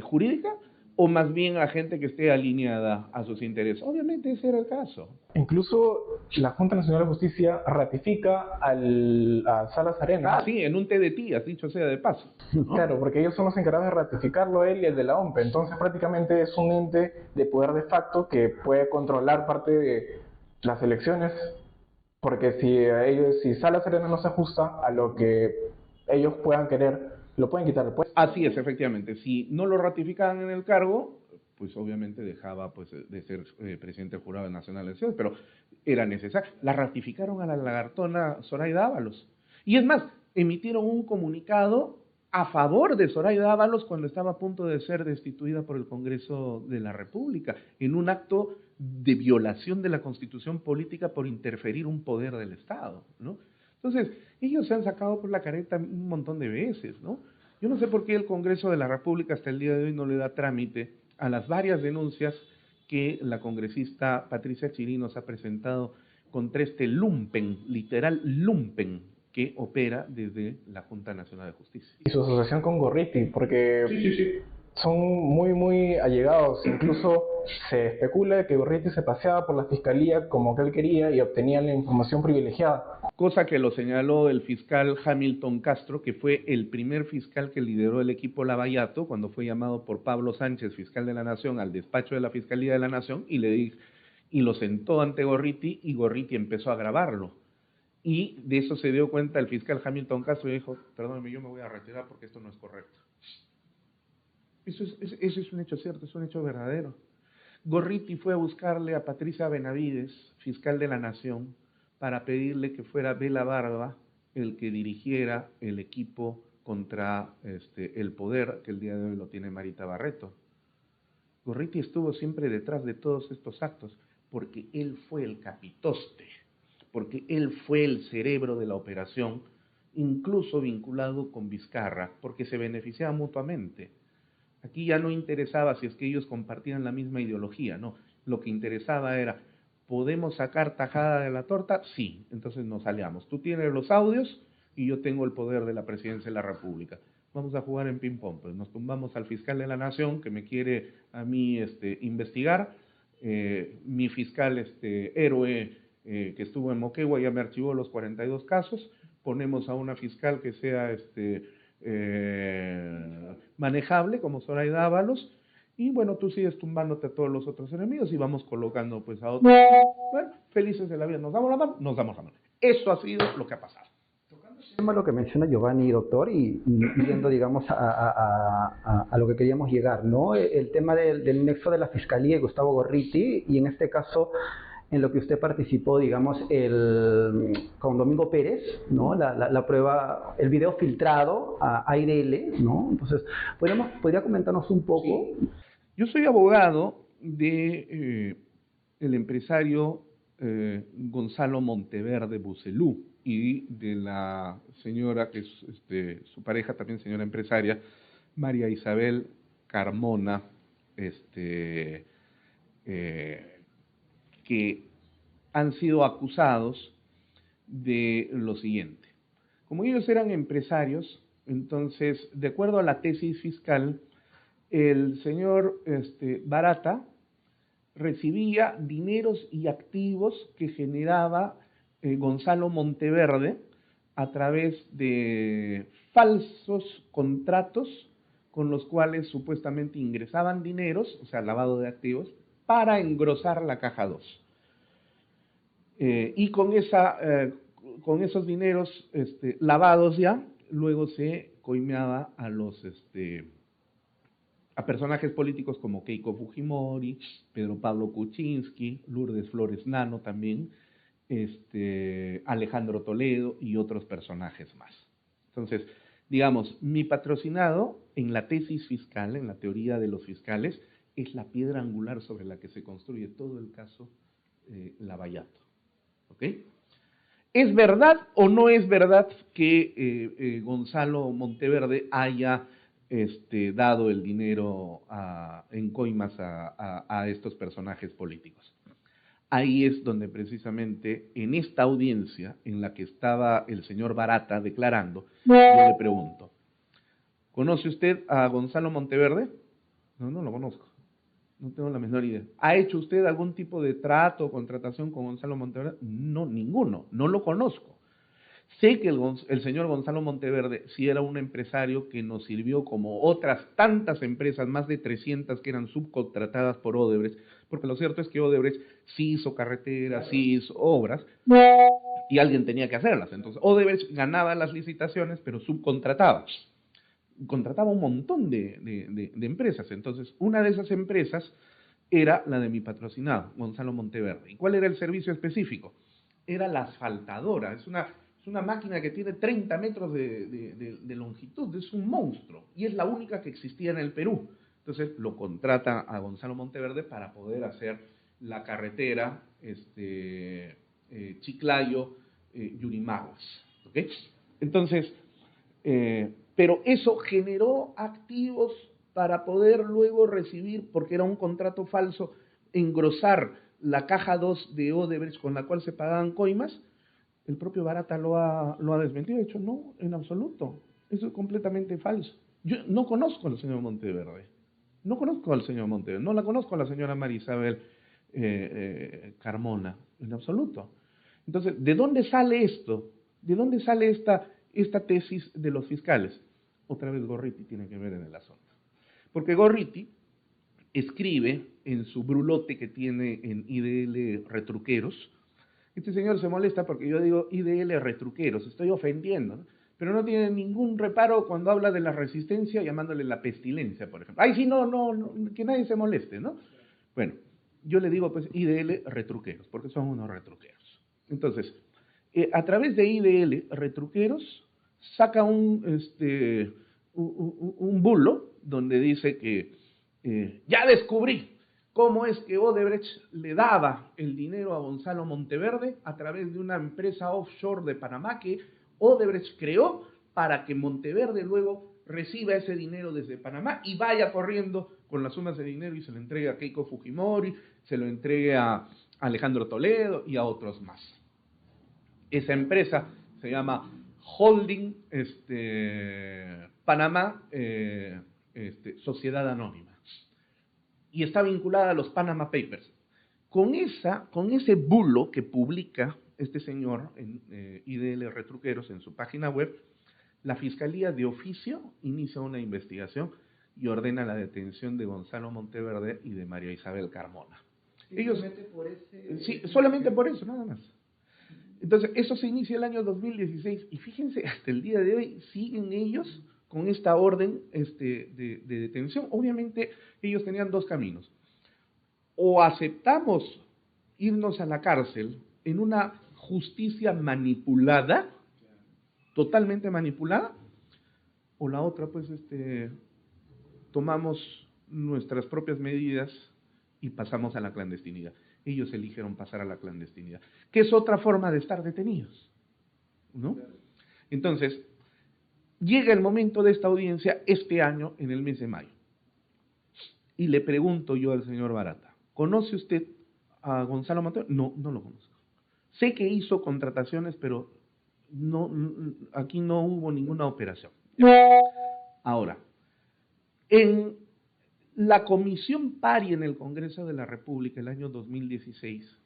Speaker 3: jurídica, o más bien a gente que esté alineada a sus intereses. Obviamente ese era el caso.
Speaker 1: Incluso la Junta Nacional de Justicia ratifica a Salas Arenas.
Speaker 3: Ah, sí, en un té de tías, dicho sea de paso, ¿no?
Speaker 1: Claro, porque ellos son los encargados de ratificarlo él y el de la OMPE. Entonces prácticamente es un ente de poder de facto que puede controlar parte de las elecciones, porque si Salas Arenas no se ajusta a lo que ellos puedan querer, lo pueden quitar del puesto.
Speaker 3: Así es, efectivamente. Si no lo ratificaban en el cargo, pues obviamente dejaba de ser presidente del Jurado Nacional de Elecciones, pero era necesario. La ratificaron a la lagartona Zoraida Ábalos. Y es más, emitieron un comunicado a favor de Zoraida Ábalos cuando estaba a punto de ser destituida por el Congreso de la República, en un acto de violación de la Constitución política por interferir un poder del Estado, ¿no? Entonces, ellos se han sacado por la careta un montón de veces, ¿no? Yo no sé por qué el Congreso de la República hasta el día de hoy no le da trámite a las varias denuncias que la congresista Patricia Chirinos ha presentado contra este lumpen, literal lumpen, que opera desde la Junta Nacional de Justicia.
Speaker 1: Y su asociación con Gorriti, porque sí. Son muy allegados. Incluso se especula que Gorriti se paseaba por la fiscalía como que él quería y obtenía la información privilegiada.
Speaker 3: Cosa que lo señaló el fiscal Hamilton Castro, que fue el primer fiscal que lideró el equipo Lavallato cuando fue llamado por Pablo Sánchez, fiscal de la Nación, al despacho de la Fiscalía de la Nación y lo sentó ante Gorriti y Gorriti empezó a grabarlo. Y de eso se dio cuenta el fiscal Hamilton Castro y dijo, perdóneme, yo me voy a retirar porque esto no es correcto. Eso es un hecho cierto, es un hecho verdadero. Gorriti fue a buscarle a Patricia Benavides, fiscal de la Nación, para pedirle que fuera Bela Barba el que dirigiera el equipo contra el poder, que el día de hoy lo tiene Marita Barreto. Gorriti estuvo siempre detrás de todos estos actos, porque él fue el capitoste, porque él fue el cerebro de la operación, incluso vinculado con Vizcarra, porque se beneficiaban mutuamente. Aquí ya no interesaba si es que ellos compartían la misma ideología, no. Lo que interesaba era, ¿podemos sacar tajada de la torta? Sí, entonces nos aliamos. Tú tienes los audios y yo tengo el poder de la presidencia de la República. Vamos a jugar en ping-pong, pues nos tumbamos al fiscal de la Nación que me quiere a mí investigar, mi fiscal héroe que estuvo en Moquegua ya me archivó los 42 casos, ponemos a una fiscal que sea manejable como Zoraida Ábalos, y bueno, tú sigues tumbándote a todos los otros enemigos y vamos colocando pues a otros. Bueno, felices de la vida, nos damos la mano, nos damos la mano. Eso ha sido lo que ha pasado.
Speaker 2: Tocando lo que menciona Giovanni, doctor, y yendo, digamos, a lo que queríamos llegar, ¿no? El tema del nexo de la Fiscalía y Gustavo Gorriti, y en este caso, en lo que usted participó, digamos, con Domingo Pérez, ¿no? La prueba, el video filtrado a IDL, ¿no? Entonces, ¿podría comentarnos un poco?
Speaker 3: Sí. Yo soy abogado de el empresario Gonzalo Monteverde Bucelú y de la señora que es su pareja, también señora empresaria, María Isabel Carmona, que han sido acusados de lo siguiente. Como ellos eran empresarios, entonces, de acuerdo a la tesis fiscal, el señor Barata recibía dineros y activos que generaba Gonzalo Monteverde a través de falsos contratos con los cuales supuestamente ingresaban dineros, o sea, lavado de activos, para engrosar la caja 2. Y con esos dineros lavados ya, luego se coimeaba a a personajes políticos como Keiko Fujimori, Pedro Pablo Kuczynski, Lourdes Flores Nano también, Alejandro Toledo y otros personajes más. Entonces, digamos, mi patrocinado en la tesis fiscal, en la teoría de los fiscales, es la piedra angular sobre la que se construye todo el caso Lavallato. ¿Ok? ¿Es verdad o no es verdad que Gonzalo Monteverde haya dado el dinero en coimas a estos personajes políticos? Ahí es donde precisamente en esta audiencia en la que estaba el señor Barata declarando, yo le pregunto, ¿conoce usted a Gonzalo Monteverde? No, no lo conozco. No tengo la menor idea. ¿Ha hecho usted algún tipo de trato o contratación con Gonzalo Monteverde? No, ninguno. No lo conozco. Sé que el señor Gonzalo Monteverde sí era un empresario que nos sirvió como otras tantas empresas, más de 300 que eran subcontratadas por Odebrecht, porque lo cierto es que Odebrecht sí hizo carreteras, sí hizo obras, y alguien tenía que hacerlas. Entonces, Odebrecht ganaba las licitaciones, pero subcontrataba. Contrataba un montón de empresas. Entonces, una de esas empresas era la de mi patrocinado, Gonzalo Monteverde. ¿Y cuál era el servicio específico? Era la asfaltadora. Es una máquina que tiene 30 metros de longitud, es un monstruo, y es la única que existía en el Perú. Entonces, lo contrata a Gonzalo Monteverde para poder hacer la carretera Chiclayo, Yurimaguas. ¿Okay? Entonces, pero eso generó activos para poder luego recibir, porque era un contrato falso, engrosar la caja 2 de Odebrecht con la cual se pagaban coimas. El propio Barata lo ha desmentido, de hecho, no, en absoluto. Eso es completamente falso. Yo no conozco al señor Monteverde. No conozco al señor Monteverde. No la conozco a la señora María Isabel Carmona, en absoluto. Entonces, ¿de dónde sale esto? ¿De dónde sale esta tesis de los fiscales? Otra vez Gorriti tiene que ver en el asunto. Porque Gorriti escribe en su brulote que tiene en IDL Retruqueros. Este señor se molesta porque yo digo IDL Retruqueros, estoy ofendiendo, ¿no? Pero no tiene ningún reparo cuando habla de la resistencia llamándole la pestilencia, por ejemplo. Ay, sí, no, que nadie se moleste, ¿no? Bueno, yo le digo pues IDL Retruqueros, porque son unos retruqueros. Entonces, a través de IDL Retruqueros saca un bulo donde dice que ya descubrí cómo es que Odebrecht le daba el dinero a Gonzalo Monteverde a través de una empresa offshore de Panamá que Odebrecht creó para que Monteverde luego reciba ese dinero desde Panamá y vaya corriendo con las sumas de dinero y se lo entregue a Keiko Fujimori, se lo entregue a Alejandro Toledo y a otros más. Esa empresa se llama Holding Panamá Sociedad Anónima y está vinculada a los Panama Papers. Con ese bulo que publica este señor en IDL Retruqueros en su página web, la Fiscalía de oficio inicia una investigación y ordena la detención de Gonzalo Monteverde y de María Isabel Carmona. Solamente por eso, nada más. Entonces, eso se inicia el año 2016 y fíjense, hasta el día de hoy siguen ellos con esta orden de detención. Obviamente, ellos tenían dos caminos. O aceptamos irnos a la cárcel en una justicia manipulada, totalmente manipulada, o la otra, pues, tomamos nuestras propias medidas y pasamos a la clandestinidad. Ellos eligieron pasar a la clandestinidad, que es otra forma de estar detenidos, ¿no? Entonces, llega el momento de esta audiencia este año, en el mes de mayo, y le pregunto yo al señor Barata, ¿conoce usted a Gonzalo Monteverde? No, no lo conozco. Sé que hizo contrataciones, pero aquí no hubo ninguna operación. Ahora, en la Comisión Pari en el Congreso de la República el año 2016,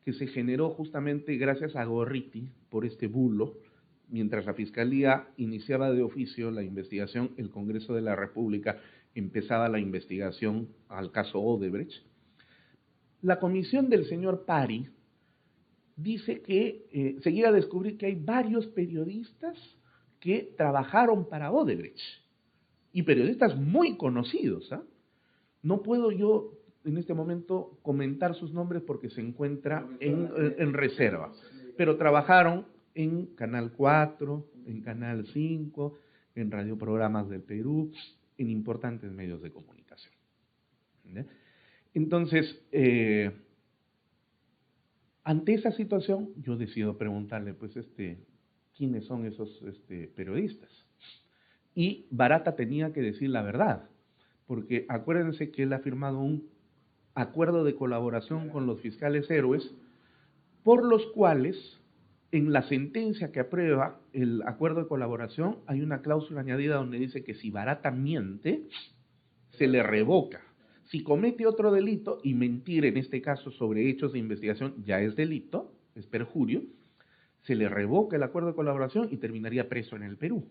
Speaker 3: que se generó justamente gracias a Gorriti por este bulo, mientras la Fiscalía iniciaba de oficio la investigación, el Congreso de la República empezaba la investigación al caso Odebrecht. La comisión del señor Pari dice que se llega a descubrir que hay varios periodistas que trabajaron para Odebrecht, y periodistas muy conocidos, ¿ah? No puedo yo en este momento comentar sus nombres porque se encuentra en reserva, pero trabajaron en Canal 4, en Canal 5, en radioprogramas del Perú, en importantes medios de comunicación. ¿Sí? Entonces, ante esa situación, yo decido preguntarle, pues, ¿quiénes son esos periodistas? Y Barata tenía que decir la verdad, porque acuérdense que él ha firmado un acuerdo de colaboración con los fiscales héroes, por los cuales en la sentencia que aprueba el acuerdo de colaboración hay una cláusula añadida donde dice que si Barata miente, se le revoca. Si comete otro delito, y mentir en este caso sobre hechos de investigación ya es delito, es perjurio, se le revoca el acuerdo de colaboración y terminaría preso en el Perú.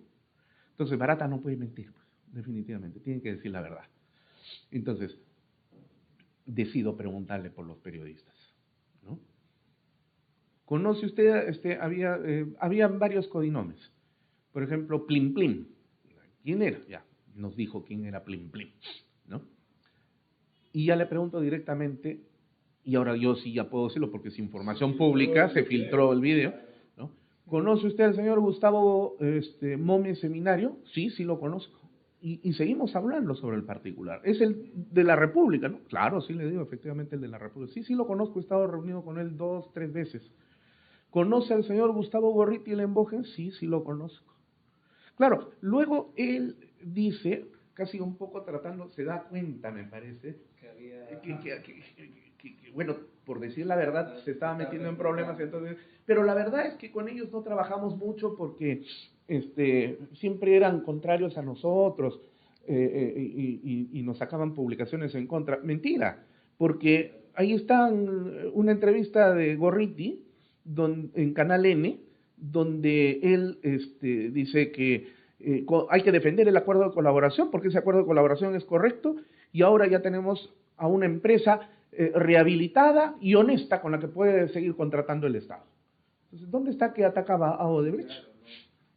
Speaker 3: Entonces Barata no puede mentir, pues, definitivamente, tiene que decir la verdad. Entonces, decido preguntarle por los periodistas, ¿no? ¿Conoce usted? Había varios codinomes. Por ejemplo, Plim Plim. ¿Quién era? Ya, nos dijo quién era Plim Plim, ¿no? Y ya le pregunto directamente, y ahora yo sí ya puedo decirlo porque es información pública, se filtró el video, ¿no? ¿Conoce usted al señor Gustavo Mome Seminario? Sí, sí lo conozco. Y seguimos hablando sobre el particular. Es el de la República, ¿no? Claro, sí le digo, efectivamente el de la República. Sí, sí lo conozco, he estado reunido con él 2, 3 veces. ¿Conoce al señor Gustavo Gorriti Lembogen? Sí, sí lo conozco. Claro, luego él dice, casi un poco tratando, se da cuenta, me parece, que, bueno, por decir la verdad, se estaba metiendo en problemas, entonces, pero la verdad es que con ellos no trabajamos mucho porque siempre eran contrarios a nosotros y nos sacaban publicaciones en contra. Mentira, porque ahí está una entrevista de Gorriti en Canal N, donde él dice que hay que defender el acuerdo de colaboración porque ese acuerdo de colaboración es correcto y ahora ya tenemos a una empresa rehabilitada y honesta con la que puede seguir contratando el Estado. Entonces, ¿dónde está que atacaba a Odebrecht?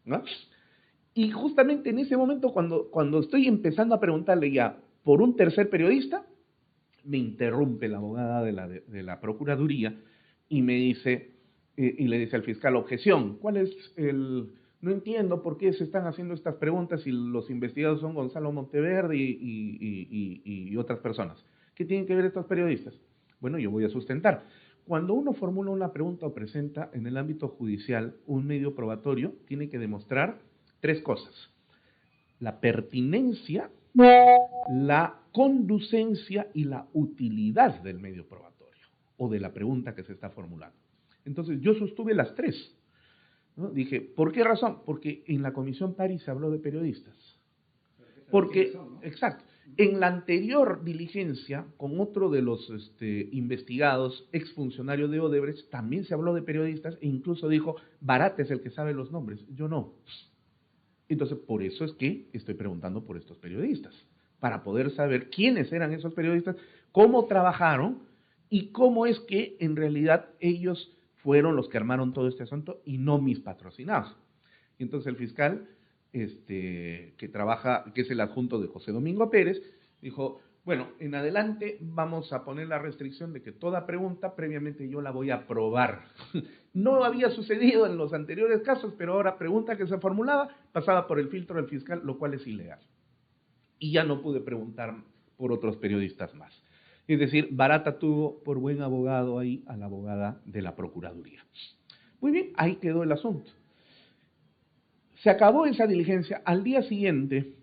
Speaker 3: ¿No? Y justamente en ese momento, cuando estoy empezando a preguntarle ya por un tercer periodista, me interrumpe la abogada de la Procuraduría y me dice, y le dice al fiscal, objeción, ¿cuál es no entiendo por qué se están haciendo estas preguntas si los investigados son Gonzalo Monteverde y otras personas. ¿Qué tienen que ver estos periodistas? Bueno, yo voy a sustentar. Cuando uno formula una pregunta o presenta en el ámbito judicial un medio probatorio, tiene que demostrar tres cosas: la pertinencia, la conducencia y la utilidad del medio probatorio o de la pregunta que se está formulando. Entonces, yo sostuve las tres, ¿no? Dije, ¿por qué razón? Porque en la Comisión París se habló de periodistas. Porque, exacto, en la anterior diligencia, con otro de los investigados, exfuncionarios de Odebrecht, también se habló de periodistas e incluso dijo, Barata es el que sabe los nombres, yo no. Entonces, por eso es que estoy preguntando por estos periodistas, para poder saber quiénes eran esos periodistas, cómo trabajaron y cómo es que en realidad ellos fueron los que armaron todo este asunto y no mis patrocinados. Y entonces el fiscal, que trabaja, que es el adjunto de José Domingo Pérez, dijo, bueno, en adelante vamos a poner la restricción de que toda pregunta previamente yo la voy a probar. No había sucedido en los anteriores casos, pero ahora pregunta que se formulaba pasaba por el filtro del fiscal, lo cual es ilegal. Y ya no pude preguntar por otros periodistas más. Es decir, Barata tuvo por buen abogado ahí a la abogada de la Procuraduría. Muy bien, ahí quedó el asunto. Se acabó esa diligencia. Al día siguiente,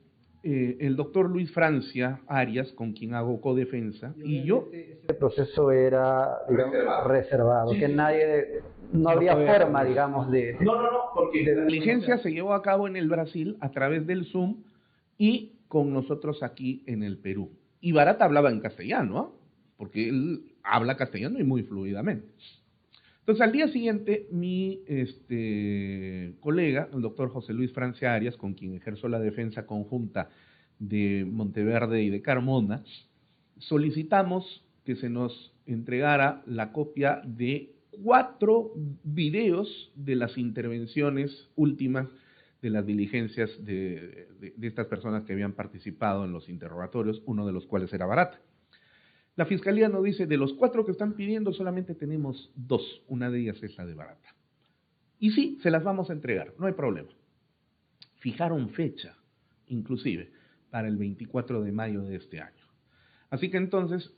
Speaker 3: el doctor Luis Francia Arias, con quien hago codefensa, y yo...
Speaker 2: Este proceso era, digamos, reservado, que nadie, no habría forma, digamos, de...
Speaker 3: No, porque la diligencia se llevó a cabo en el Brasil a través del Zoom y con nosotros aquí en el Perú. Y Barata hablaba en castellano, ¿eh? Porque él habla castellano y muy fluidamente. Entonces, al día siguiente, mi colega, el doctor José Luis Francia Arias, con quien ejerzo la defensa conjunta de Monteverde y de Carmona, solicitamos que se nos entregara la copia de 4 videos de las intervenciones últimas de las diligencias de estas personas que habían participado en los interrogatorios, uno de los cuales era Barata. La Fiscalía nos dice, de los 4 que están pidiendo, solamente tenemos 2. Una de ellas es la de Barata. Y sí, se las vamos a entregar, no hay problema. Fijaron fecha, inclusive, para el 24 de mayo de este año. Así que entonces,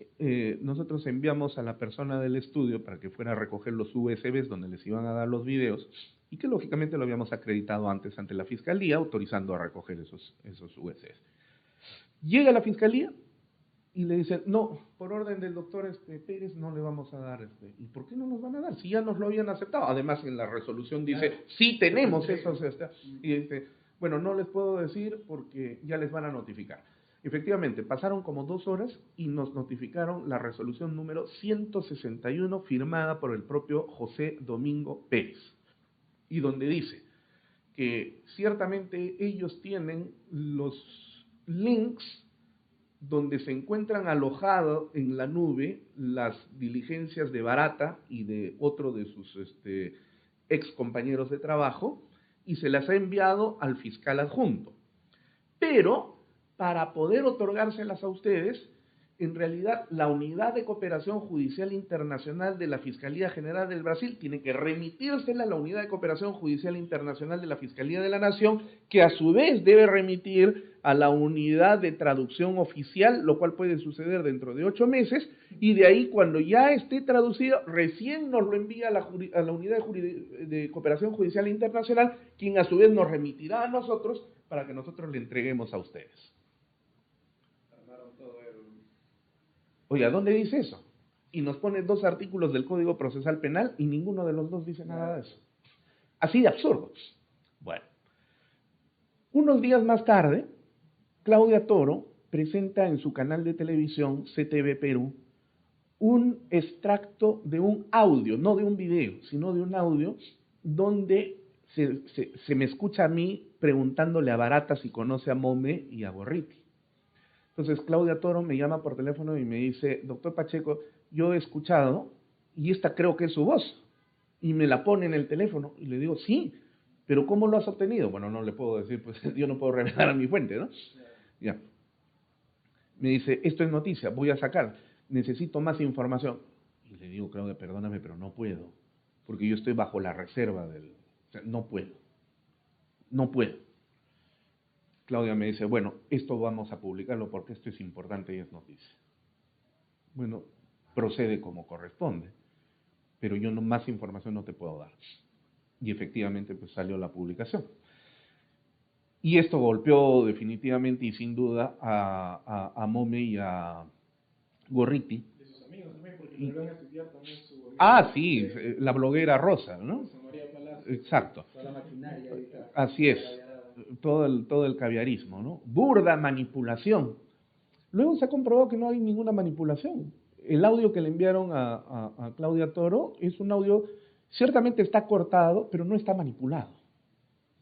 Speaker 3: nosotros enviamos a la persona del estudio para que fuera a recoger los USBs donde les iban a dar los videos, y que lógicamente lo habíamos acreditado antes ante la Fiscalía, autorizando a recoger esos USBs. Llega la Fiscalía y le dicen, no, por orden del doctor Pérez no le vamos a dar ¿Y por qué no nos van a dar? Si ya nos lo habían aceptado. Además, en la resolución dice, sí tenemos esos. Y dice, bueno, no les puedo decir porque ya les van a notificar. Efectivamente, pasaron como 2 horas y nos notificaron la resolución número 161 firmada por el propio José Domingo Pérez. Y donde dice que ciertamente ellos tienen los links donde se encuentran alojados en la nube las diligencias de Barata y de otro de sus ex compañeros de trabajo, y se las ha enviado al fiscal adjunto. Pero, para poder otorgárselas a ustedes, en realidad la Unidad de Cooperación Judicial Internacional de la Fiscalía General del Brasil tiene que remitírsela a la Unidad de Cooperación Judicial Internacional de la Fiscalía de la Nación, que a su vez debe remitir a la Unidad de Traducción Oficial, lo cual puede suceder dentro de 8 meses, y de ahí cuando ya esté traducido, recién nos lo envía a la Unidad de Cooperación Judicial Internacional, quien a su vez nos remitirá a nosotros para que nosotros le entreguemos a ustedes. Oiga, ¿dónde dice eso? Y nos pone 2 artículos del Código Procesal Penal y ninguno de los 2 dice nada de eso. Así de absurdo. Bueno, unos días más tarde, Claudia Toro presenta en su canal de televisión CTV Perú un extracto de un audio, no de un video, sino de un audio, donde se me escucha a mí preguntándole a Barata si conoce a Mome y a Gorriti. Entonces Claudia Toro me llama por teléfono y me dice, doctor Pacheco, yo he escuchado y esta creo que es su voz. Y me la pone en el teléfono y le digo, sí, pero ¿cómo lo has obtenido? Bueno, no le puedo decir, pues yo no puedo revelar a mi fuente, ¿no? Ya. Me dice, esto es noticia, voy a sacar, necesito más información. Y le digo, Claudia, perdóname, pero no puedo, porque yo estoy bajo la reserva del... O sea, no puedo. Claudia me dice, bueno, esto vamos a publicarlo porque esto es importante y es noticia. Bueno, procede como corresponde, pero yo más información no te puedo dar. Y efectivamente pues salió la publicación. Y esto golpeó definitivamente y sin duda a Mome y a Gorriti.
Speaker 1: De sus amigos también, porque lo van a estudiar también su...
Speaker 3: Sí, la bloguera Rosa, ¿no?
Speaker 1: María Palacio.
Speaker 3: Exacto.
Speaker 2: Toda la maquinaria ahorita.
Speaker 3: Así es, todo el caviarismo, ¿no? Burda manipulación. Luego se ha comprobado que no hay ninguna manipulación. El audio que le enviaron a Claudia Toro es un audio, ciertamente está cortado, pero no está manipulado.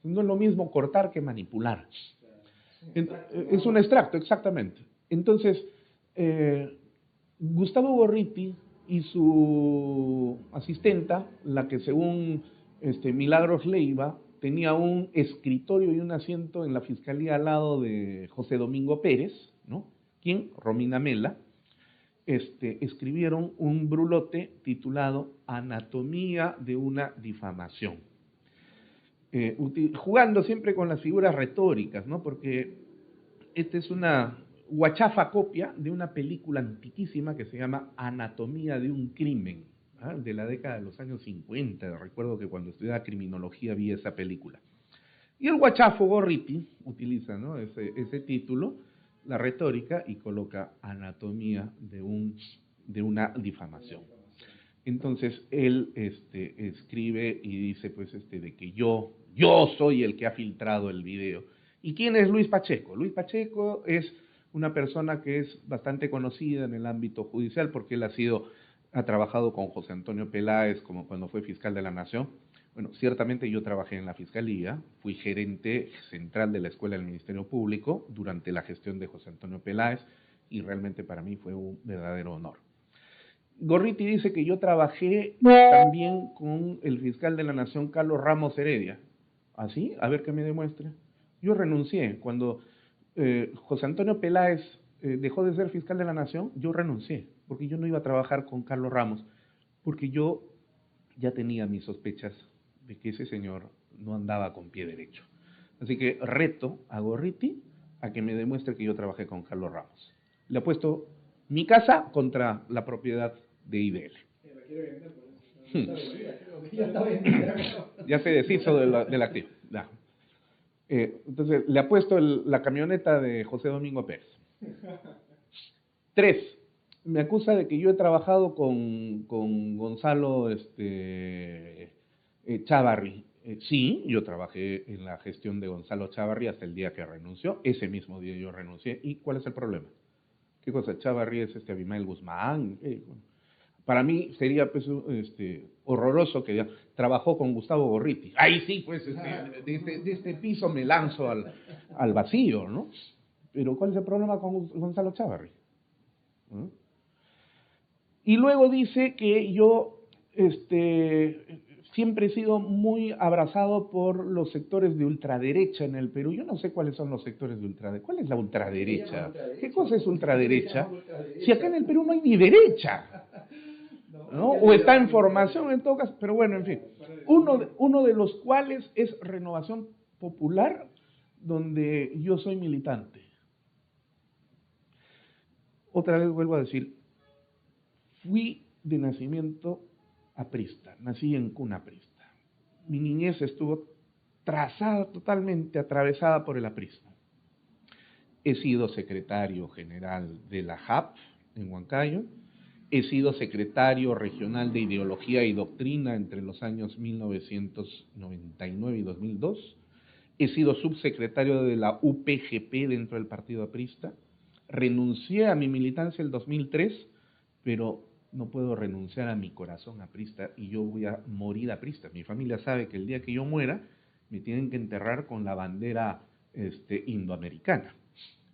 Speaker 3: No es lo mismo cortar que manipular. Es un extracto, exactamente. Entonces, Gustavo Gorriti y su asistenta, la que según Milagros Leiva, tenía un escritorio y un asiento en la fiscalía al lado de José Domingo Pérez, ¿no? Quien, Romina Mela, escribieron un brulote titulado Anatomía de una difamación. Jugando siempre con las figuras retóricas, ¿no? Porque esta es una guachafa copia de una película antiquísima que se llama Anatomía de un crimen, ¿ah? De la década de los años 50. Recuerdo que cuando estudiaba criminología vi esa película. Y el guachafo Gorriti utiliza, ¿no? ese título, la retórica, y coloca Anatomía de una difamación. Entonces él escribe y dice pues de que yo soy el que ha filtrado el video. ¿Y quién es Luis Pacheco? Luis Pacheco es una persona que es bastante conocida en el ámbito judicial porque él ha trabajado con José Antonio Peláez como cuando fue fiscal de la Nación. Bueno, ciertamente yo trabajé en la Fiscalía, fui gerente central de la Escuela del Ministerio Público durante la gestión de José Antonio Peláez y realmente para mí fue un verdadero honor. Gorriti dice que yo trabajé también con el fiscal de la Nación, Carlos Ramos Heredia. ¿Así? A ver que me demuestre. Yo renuncié. Cuando José Antonio Peláez dejó de ser fiscal de la Nación, yo renuncié, porque yo no iba a trabajar con Carlos Ramos, porque yo ya tenía mis sospechas de que ese señor no andaba con pie derecho. Así que reto a Gorriti a que me demuestre que yo trabajé con Carlos Ramos. Le apuesto mi casa contra la propiedad de IDL. Ya se deshizo del activo. Ya. Entonces, le apuesto la camioneta de José Domingo Pérez. 3. Me acusa de que yo he trabajado con Gonzalo Chávarri. Sí, yo trabajé en la gestión de Gonzalo Chávarri hasta el día que renunció. Ese mismo día yo renuncié. ¿Y cuál es el problema? ¿Qué cosa? Chávarri es Abimael Guzmán. Para mí sería pues, horroroso que trabajó con Gustavo Gorriti. Ahí sí, pues, de este piso me lanzo al vacío, ¿no? Pero ¿cuál es el problema con Gonzalo Chávarri? ¿Mm? Y luego dice que yo siempre he sido muy abrazado por los sectores de ultraderecha en el Perú. Yo no sé cuáles son los sectores de ultraderecha. ¿Cuál es la ultraderecha? ¿Qué cosa es ultraderecha? Si acá en el Perú no hay ni derecha, ¿no? O está en formación en todo caso, pero bueno, en fin. Uno de los cuales es Renovación Popular, donde yo soy militante. Otra vez vuelvo a decir, fui de nacimiento aprista, nací en cuna aprista. Mi niñez estuvo trazada totalmente, atravesada por el aprismo. He sido secretario general de la JAP en Huancayo, he sido secretario regional de Ideología y Doctrina entre los años 1999 y 2002, he sido subsecretario de la UPGP dentro del Partido Aprista, renuncié a mi militancia el 2003, pero no puedo renunciar a mi corazón aprista y yo voy a morir aprista. Mi familia sabe que el día que yo muera me tienen que enterrar con la bandera indoamericana.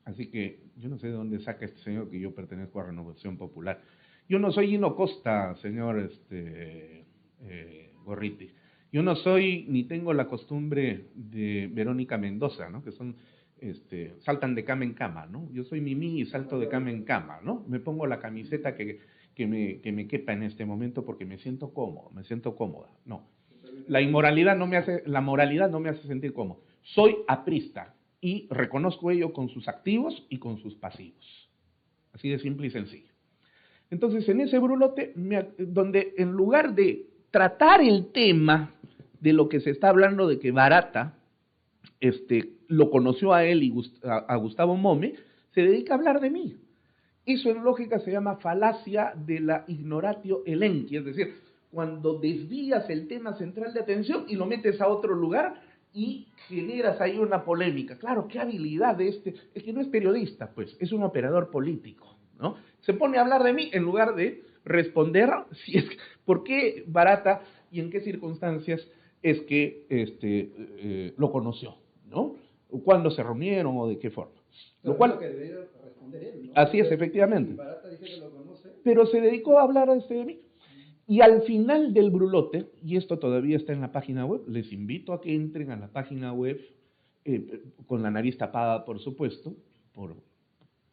Speaker 3: Así que yo no sé de dónde saca este señor que yo pertenezco a Renovación Popular. Yo no soy Hino Costa, señor Gorriti. Yo no soy ni tengo la costumbre de Verónica Mendoza, ¿no? Que son saltan de cama en cama, ¿no? Yo soy Mimi y salto de cama en cama, ¿no? Me pongo la camiseta que me quepa en este momento porque me siento cómodo, me siento cómoda. No, la moralidad no me hace sentir cómodo. Soy aprista y reconozco ello con sus activos y con sus pasivos. Así de simple y sencillo. Entonces, en ese brulote, donde en lugar de tratar el tema de lo que se está hablando de que Barata lo conoció a él y a Gustavo Mome, se dedica a hablar de mí. Eso en lógica se llama falacia de la ignoratio elenchi, es decir, cuando desvías el tema central de atención y lo metes a otro lugar y generas ahí una polémica. Claro, qué habilidad de es que no es periodista, pues, es un operador político, ¿no? Se pone a hablar de mí en lugar de responder por qué Barata y en qué circunstancias es que lo conoció, ¿no? ¿Cuándo se reunieron o de qué forma?
Speaker 2: Lo cual que debería responder él, ¿no?
Speaker 3: Así es, efectivamente.
Speaker 2: Barata dice que lo conoce.
Speaker 3: Pero se dedicó a hablar de mí. Y al final del brulote, y esto todavía está en la página web, les invito a que entren a la página web, con la nariz tapada, por supuesto, por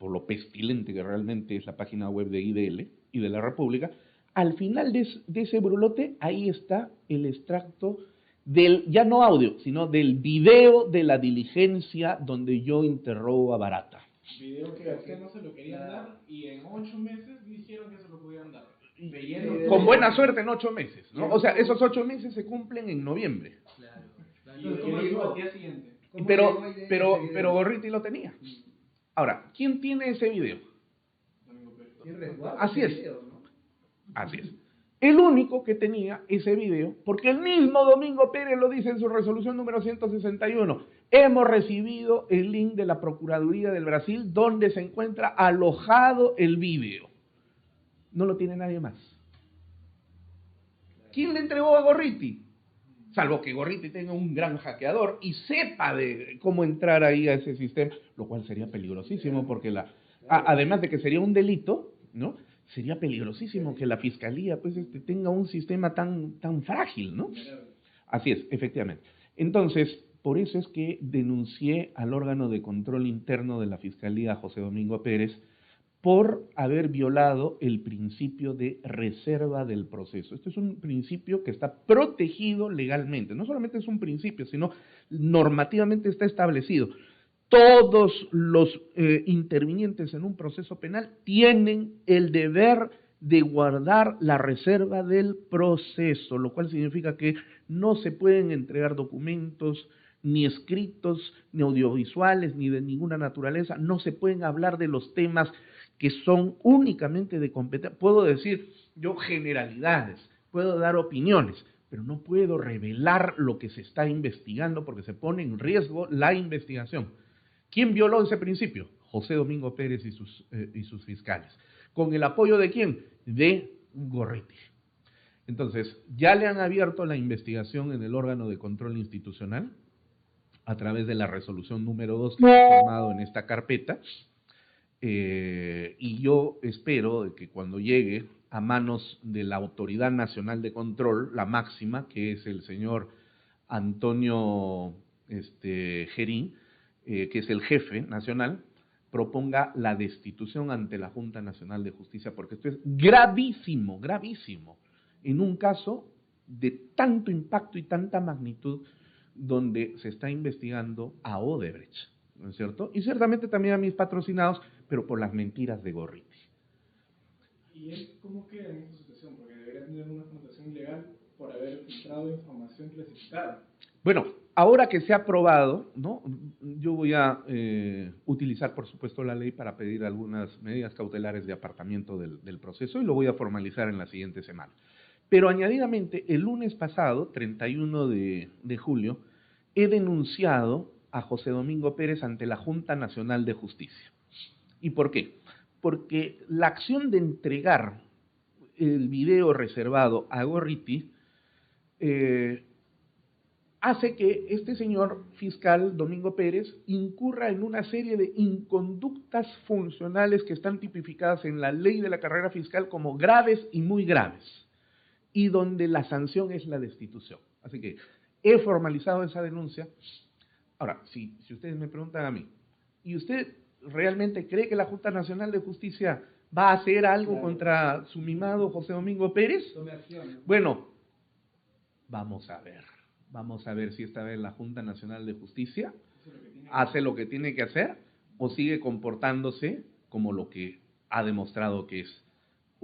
Speaker 3: lo pestilente que realmente es la página web de IDL y de la República. Al final de ese brulote, ahí está el extracto del, ya no audio, sino del video de la diligencia donde yo interrogo a Barata.
Speaker 1: Video que a usted no se lo querían dar y en 8 meses dijeron que se lo podían dar.
Speaker 3: Con buena suerte en 8 meses, ¿no? O sea, esos 8 meses se cumplen en noviembre.
Speaker 1: Claro. Y ¿cómo llegó al día siguiente?
Speaker 3: Pero Gorriti lo tenía. Ahora, ¿quién tiene ese video? Así es. Así es. El único que tenía ese video, porque el mismo Domingo Pérez lo dice en su resolución número 161, hemos recibido el link de la Procuraduría del Brasil donde se encuentra alojado el video. No lo tiene nadie más. ¿Quién le entregó a Gorriti? Salvo que Gorriti tenga un gran hackeador y sepa de cómo entrar ahí a ese sistema, lo cual sería peligrosísimo porque además de que sería un delito, ¿no? Sería peligrosísimo que la fiscalía pues tenga un sistema tan frágil, ¿no? Así es, efectivamente. Entonces, por eso es que denuncié al órgano de control interno de la Fiscalía, José Domingo Pérez, por haber violado el principio de reserva del proceso. Este es un principio que está protegido legalmente. No solamente es un principio, sino normativamente está establecido. Todos los intervinientes en un proceso penal tienen el deber de guardar la reserva del proceso, lo cual significa que no se pueden entregar documentos, ni escritos, ni audiovisuales, ni de ninguna naturaleza, no se pueden hablar de los temas que son únicamente de competencia. Puedo decir yo generalidades, puedo dar opiniones, pero no puedo revelar lo que se está investigando porque se pone en riesgo la investigación. ¿Quién violó ese principio? José Domingo Pérez y sus fiscales. ¿Con el apoyo de quién? De Gorriti. Entonces, ya le han abierto la investigación en el órgano de control institucional a través de la resolución número 2 que se ha formado en esta carpeta. Y yo espero que cuando llegue a manos de la Autoridad Nacional de Control, la máxima, que es el señor Antonio Gerín, que es el jefe nacional, proponga la destitución ante la Junta Nacional de Justicia, porque esto es gravísimo, gravísimo, en un caso de tanto impacto y tanta magnitud donde se está investigando a Odebrecht, ¿no es cierto? Y ciertamente también a mis patrocinados, pero por las mentiras de Gorriti.
Speaker 1: ¿Y él cómo queda en esta situación? Porque debería tener una connotación legal por haber filtrado información clasificada.
Speaker 3: Bueno, ahora que se ha aprobado, ¿no? Yo voy a utilizar, por supuesto, la ley para pedir algunas medidas cautelares de apartamiento del proceso y lo voy a formalizar en la siguiente semana. Pero añadidamente, el lunes pasado, 31 de julio, he denunciado a José Domingo Pérez ante la Junta Nacional de Justicia. ¿Y por qué? Porque la acción de entregar el video reservado a Gorriti hace que este señor fiscal, Domingo Pérez, incurra en una serie de inconductas funcionales que están tipificadas en la ley de la carrera fiscal como graves y muy graves, y donde la sanción es la destitución. Así que he formalizado esa denuncia. Ahora, si ustedes me preguntan a mí, ¿y usted realmente cree que la Junta Nacional de Justicia va a hacer algo contra su mimado José Domingo Pérez? Bueno, vamos a ver si esta vez la Junta Nacional de Justicia hace lo que tiene que hacer o sigue comportándose como lo que ha demostrado que es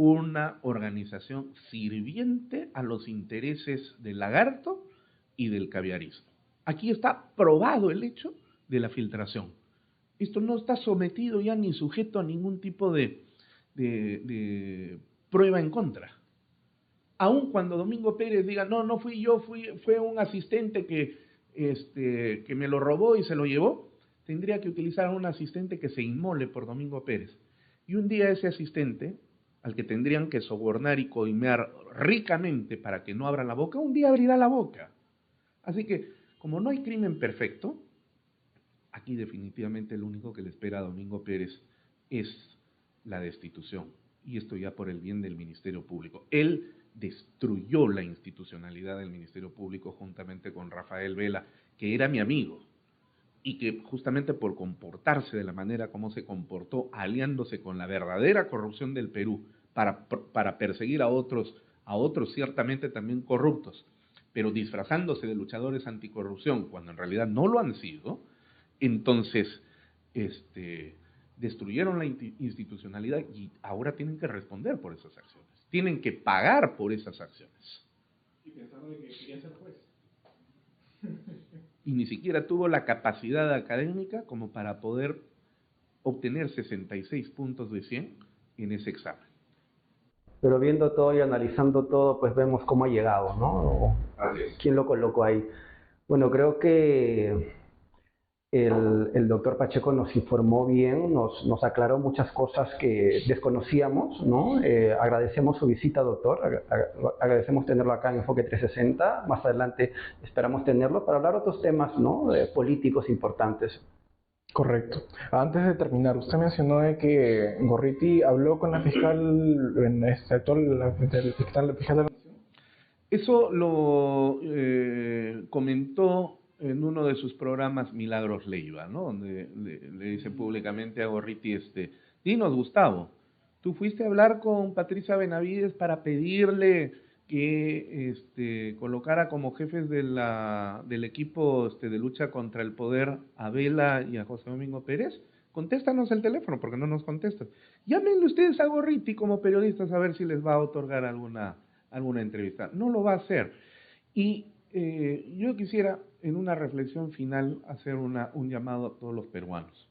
Speaker 3: una organización sirviente a los intereses del lagarto y del caviarismo. Aquí está probado el hecho de la filtración. Esto no está sometido ya ni sujeto a ningún tipo de prueba en contra. Aun cuando Domingo Pérez diga, no, no fui yo, fue un asistente que me lo robó y se lo llevó, tendría que utilizar a un asistente que se inmole por Domingo Pérez. Y un día ese asistente, al que tendrían que sobornar y coimear ricamente para que no abra la boca, un día abrirá la boca. Así que, como no hay crimen perfecto, aquí definitivamente lo único que le espera a Domingo Pérez es la destitución. Y esto ya por el bien del Ministerio Público. Él destruyó la institucionalidad del Ministerio Público juntamente con Rafael Vela, que era mi amigo, y que justamente por comportarse de la manera como se comportó, aliándose con la verdadera corrupción del Perú para perseguir a otros ciertamente también corruptos, pero disfrazándose de luchadores anticorrupción cuando en realidad no lo han sido, entonces destruyeron la institucionalidad y ahora tienen que responder por esas acciones, tienen que pagar por esas acciones.
Speaker 1: Y pensaron que quería ser juez.
Speaker 3: Y ni siquiera tuvo la capacidad académica como para poder obtener 66 puntos de 100 en ese examen.
Speaker 2: Pero viendo todo y analizando todo, pues vemos cómo ha llegado, ¿no?
Speaker 3: Así es.
Speaker 2: ¿Quién lo colocó ahí? Bueno, creo que el doctor Pacheco nos informó bien, nos aclaró muchas cosas que desconocíamos, ¿no? Agradecemos su visita, doctor, agradecemos tenerlo acá en Enfoque 360, más adelante esperamos tenerlo para hablar de otros temas, ¿no? Políticos importantes.
Speaker 1: Correcto. Antes de terminar, usted mencionó de que Gorriti habló con la fiscal, el fiscal de la Nación.
Speaker 3: Eso lo comentó en uno de sus programas Milagros Leiva, ¿no? Donde le dice públicamente a Gorriti, dinos, Gustavo, ¿tú fuiste a hablar con Patricia Benavides para pedirle que colocara como jefes del equipo de lucha contra el poder a Vela y a José Domingo Pérez? Contéstanos el teléfono, porque no nos contestan. Llámenle ustedes a Gorriti como periodistas a ver si les va a otorgar alguna entrevista. No lo va a hacer. Y yo quisiera, en una reflexión final, hacer un llamado a todos los peruanos.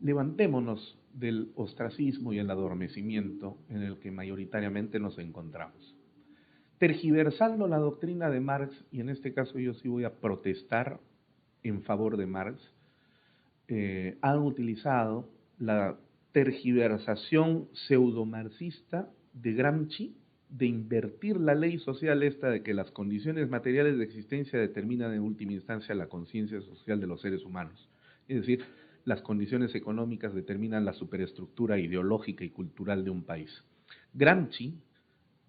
Speaker 3: Levantémonos del ostracismo y el adormecimiento en el que mayoritariamente nos encontramos. Tergiversando la doctrina de Marx, y en este caso yo sí voy a protestar en favor de Marx, han utilizado la tergiversación pseudomarxista de Gramsci de invertir la ley social de que las condiciones materiales de existencia determinan en última instancia la conciencia social de los seres humanos. Es decir, las condiciones económicas determinan la superestructura ideológica y cultural de un país. Gramsci,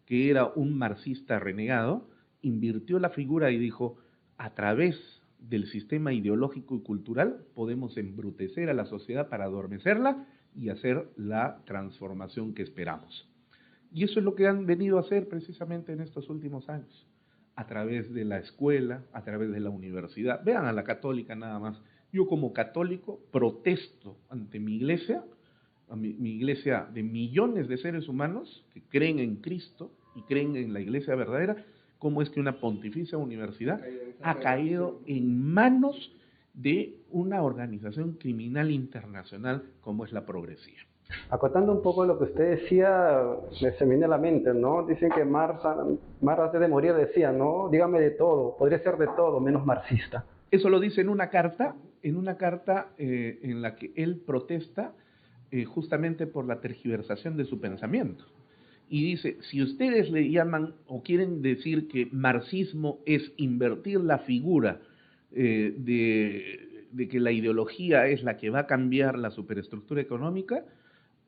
Speaker 3: que era un marxista renegado, invirtió la figura y dijo, a través del sistema ideológico y cultural podemos embrutecer a la sociedad para adormecerla y hacer la transformación que esperamos. Y eso es lo que han venido a hacer precisamente en estos últimos años, a través de la escuela, a través de la universidad. Vean a la católica nada más. Yo como católico protesto ante mi iglesia, mi iglesia de millones de seres humanos que creen en Cristo y creen en la iglesia verdadera, cómo es que una pontificia universidad ha caído en manos de una organización criminal internacional como es la Progresía.
Speaker 2: Acotando un poco lo que usted decía, se me viene a la mente, ¿no? Dicen que Marx antes de morir decía, ¿no? Dígame de todo, podría ser de todo, menos marxista.
Speaker 3: Eso lo dice en una carta en la que él protesta justamente por la tergiversación de su pensamiento. Y dice, si ustedes le llaman o quieren decir que marxismo es invertir la figura de que la ideología es la que va a cambiar la superestructura económica,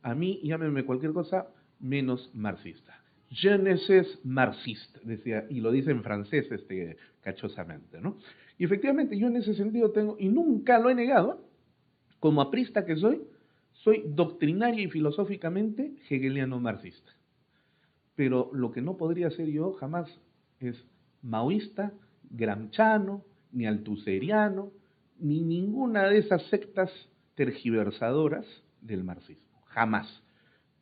Speaker 3: a mí llámenme cualquier cosa menos marxista. Je ne sais marxiste, decía, y lo dice en francés cachosamente, ¿no? Y efectivamente yo en ese sentido tengo, y nunca lo he negado, como aprista que soy doctrinaria y filosóficamente hegeliano marxista. Pero lo que no podría ser yo jamás es maoísta, gramsciano, ni althuseriano, ni ninguna de esas sectas tergiversadoras del marxismo. Jamás.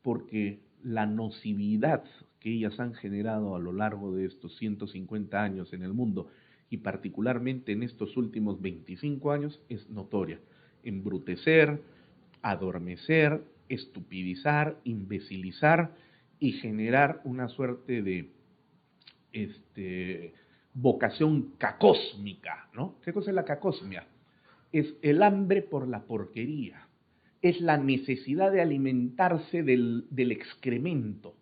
Speaker 3: Porque la nocividad que ellas han generado a lo largo de estos 150 años en el mundo y particularmente en estos últimos 25 años es notoria. Embrutecer, adormecer, estupidizar, imbecilizar y generar una suerte de vocación cacósmica, ¿no? ¿Qué cosa es la cacosmia? Es el hambre por la porquería, es la necesidad de alimentarse del excremento.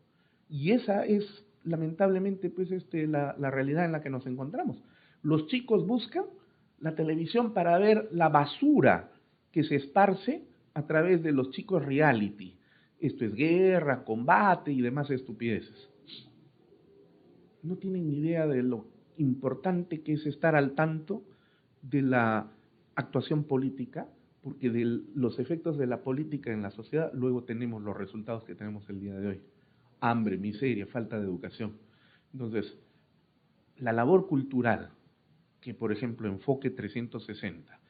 Speaker 3: Y esa es, lamentablemente, pues, la realidad en la que nos encontramos. Los chicos buscan la televisión para ver la basura que se esparce a través de los chicos reality. Esto es guerra, combate y demás estupideces. No tienen ni idea de lo importante que es estar al tanto de la actuación política, porque de los efectos de la política en la sociedad luego tenemos los resultados que tenemos el día de hoy. Hambre, miseria, falta de educación. Entonces, la labor cultural, que por ejemplo Enfoque 360,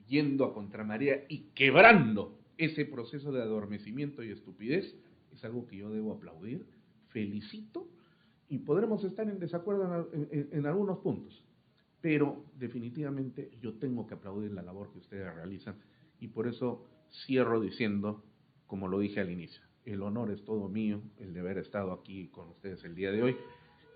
Speaker 3: yendo a contramarea y quebrando ese proceso de adormecimiento y estupidez, es algo que yo debo aplaudir, felicito, y podremos estar en desacuerdo en algunos puntos, pero definitivamente yo tengo que aplaudir la labor que ustedes realizan, y por eso cierro diciendo, como lo dije al inicio, el honor es todo mío, el de haber estado aquí con ustedes el día de hoy,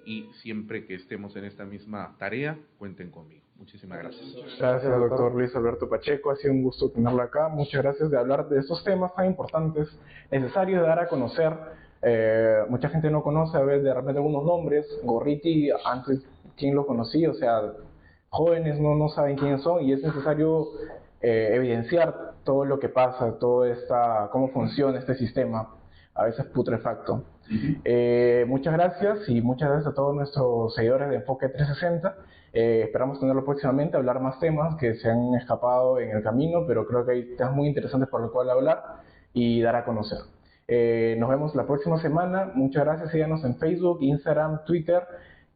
Speaker 3: y siempre que estemos en esta misma tarea, cuenten conmigo. Muchísimas gracias.
Speaker 1: Gracias, doctor Luis Alberto Pacheco. Ha sido un gusto tenerlo acá. Muchas gracias de hablar de estos temas tan importantes, necesarios de dar a conocer. Mucha gente no conoce a veces de repente algunos nombres. Gorriti, antes, ¿quién lo conocía? O sea, jóvenes no saben quiénes son y es necesario evidenciar todo lo que pasa, cómo funciona este sistema, a veces putrefacto. Muchas gracias y muchas gracias a todos nuestros seguidores de Enfoque 360. Esperamos tenerlo próximamente, hablar más temas que se han escapado en el camino, pero creo que hay temas muy interesantes por los cuales hablar y dar a conocer. Nos vemos la próxima semana. Muchas gracias, síganos en Facebook, Instagram, Twitter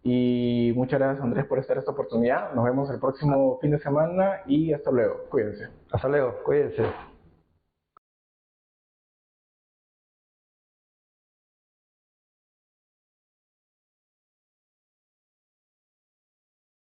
Speaker 1: y muchas gracias, Andrés, por esta oportunidad. Nos vemos el próximo fin de semana y hasta luego. Cuídense.
Speaker 2: Hasta luego, cuídense.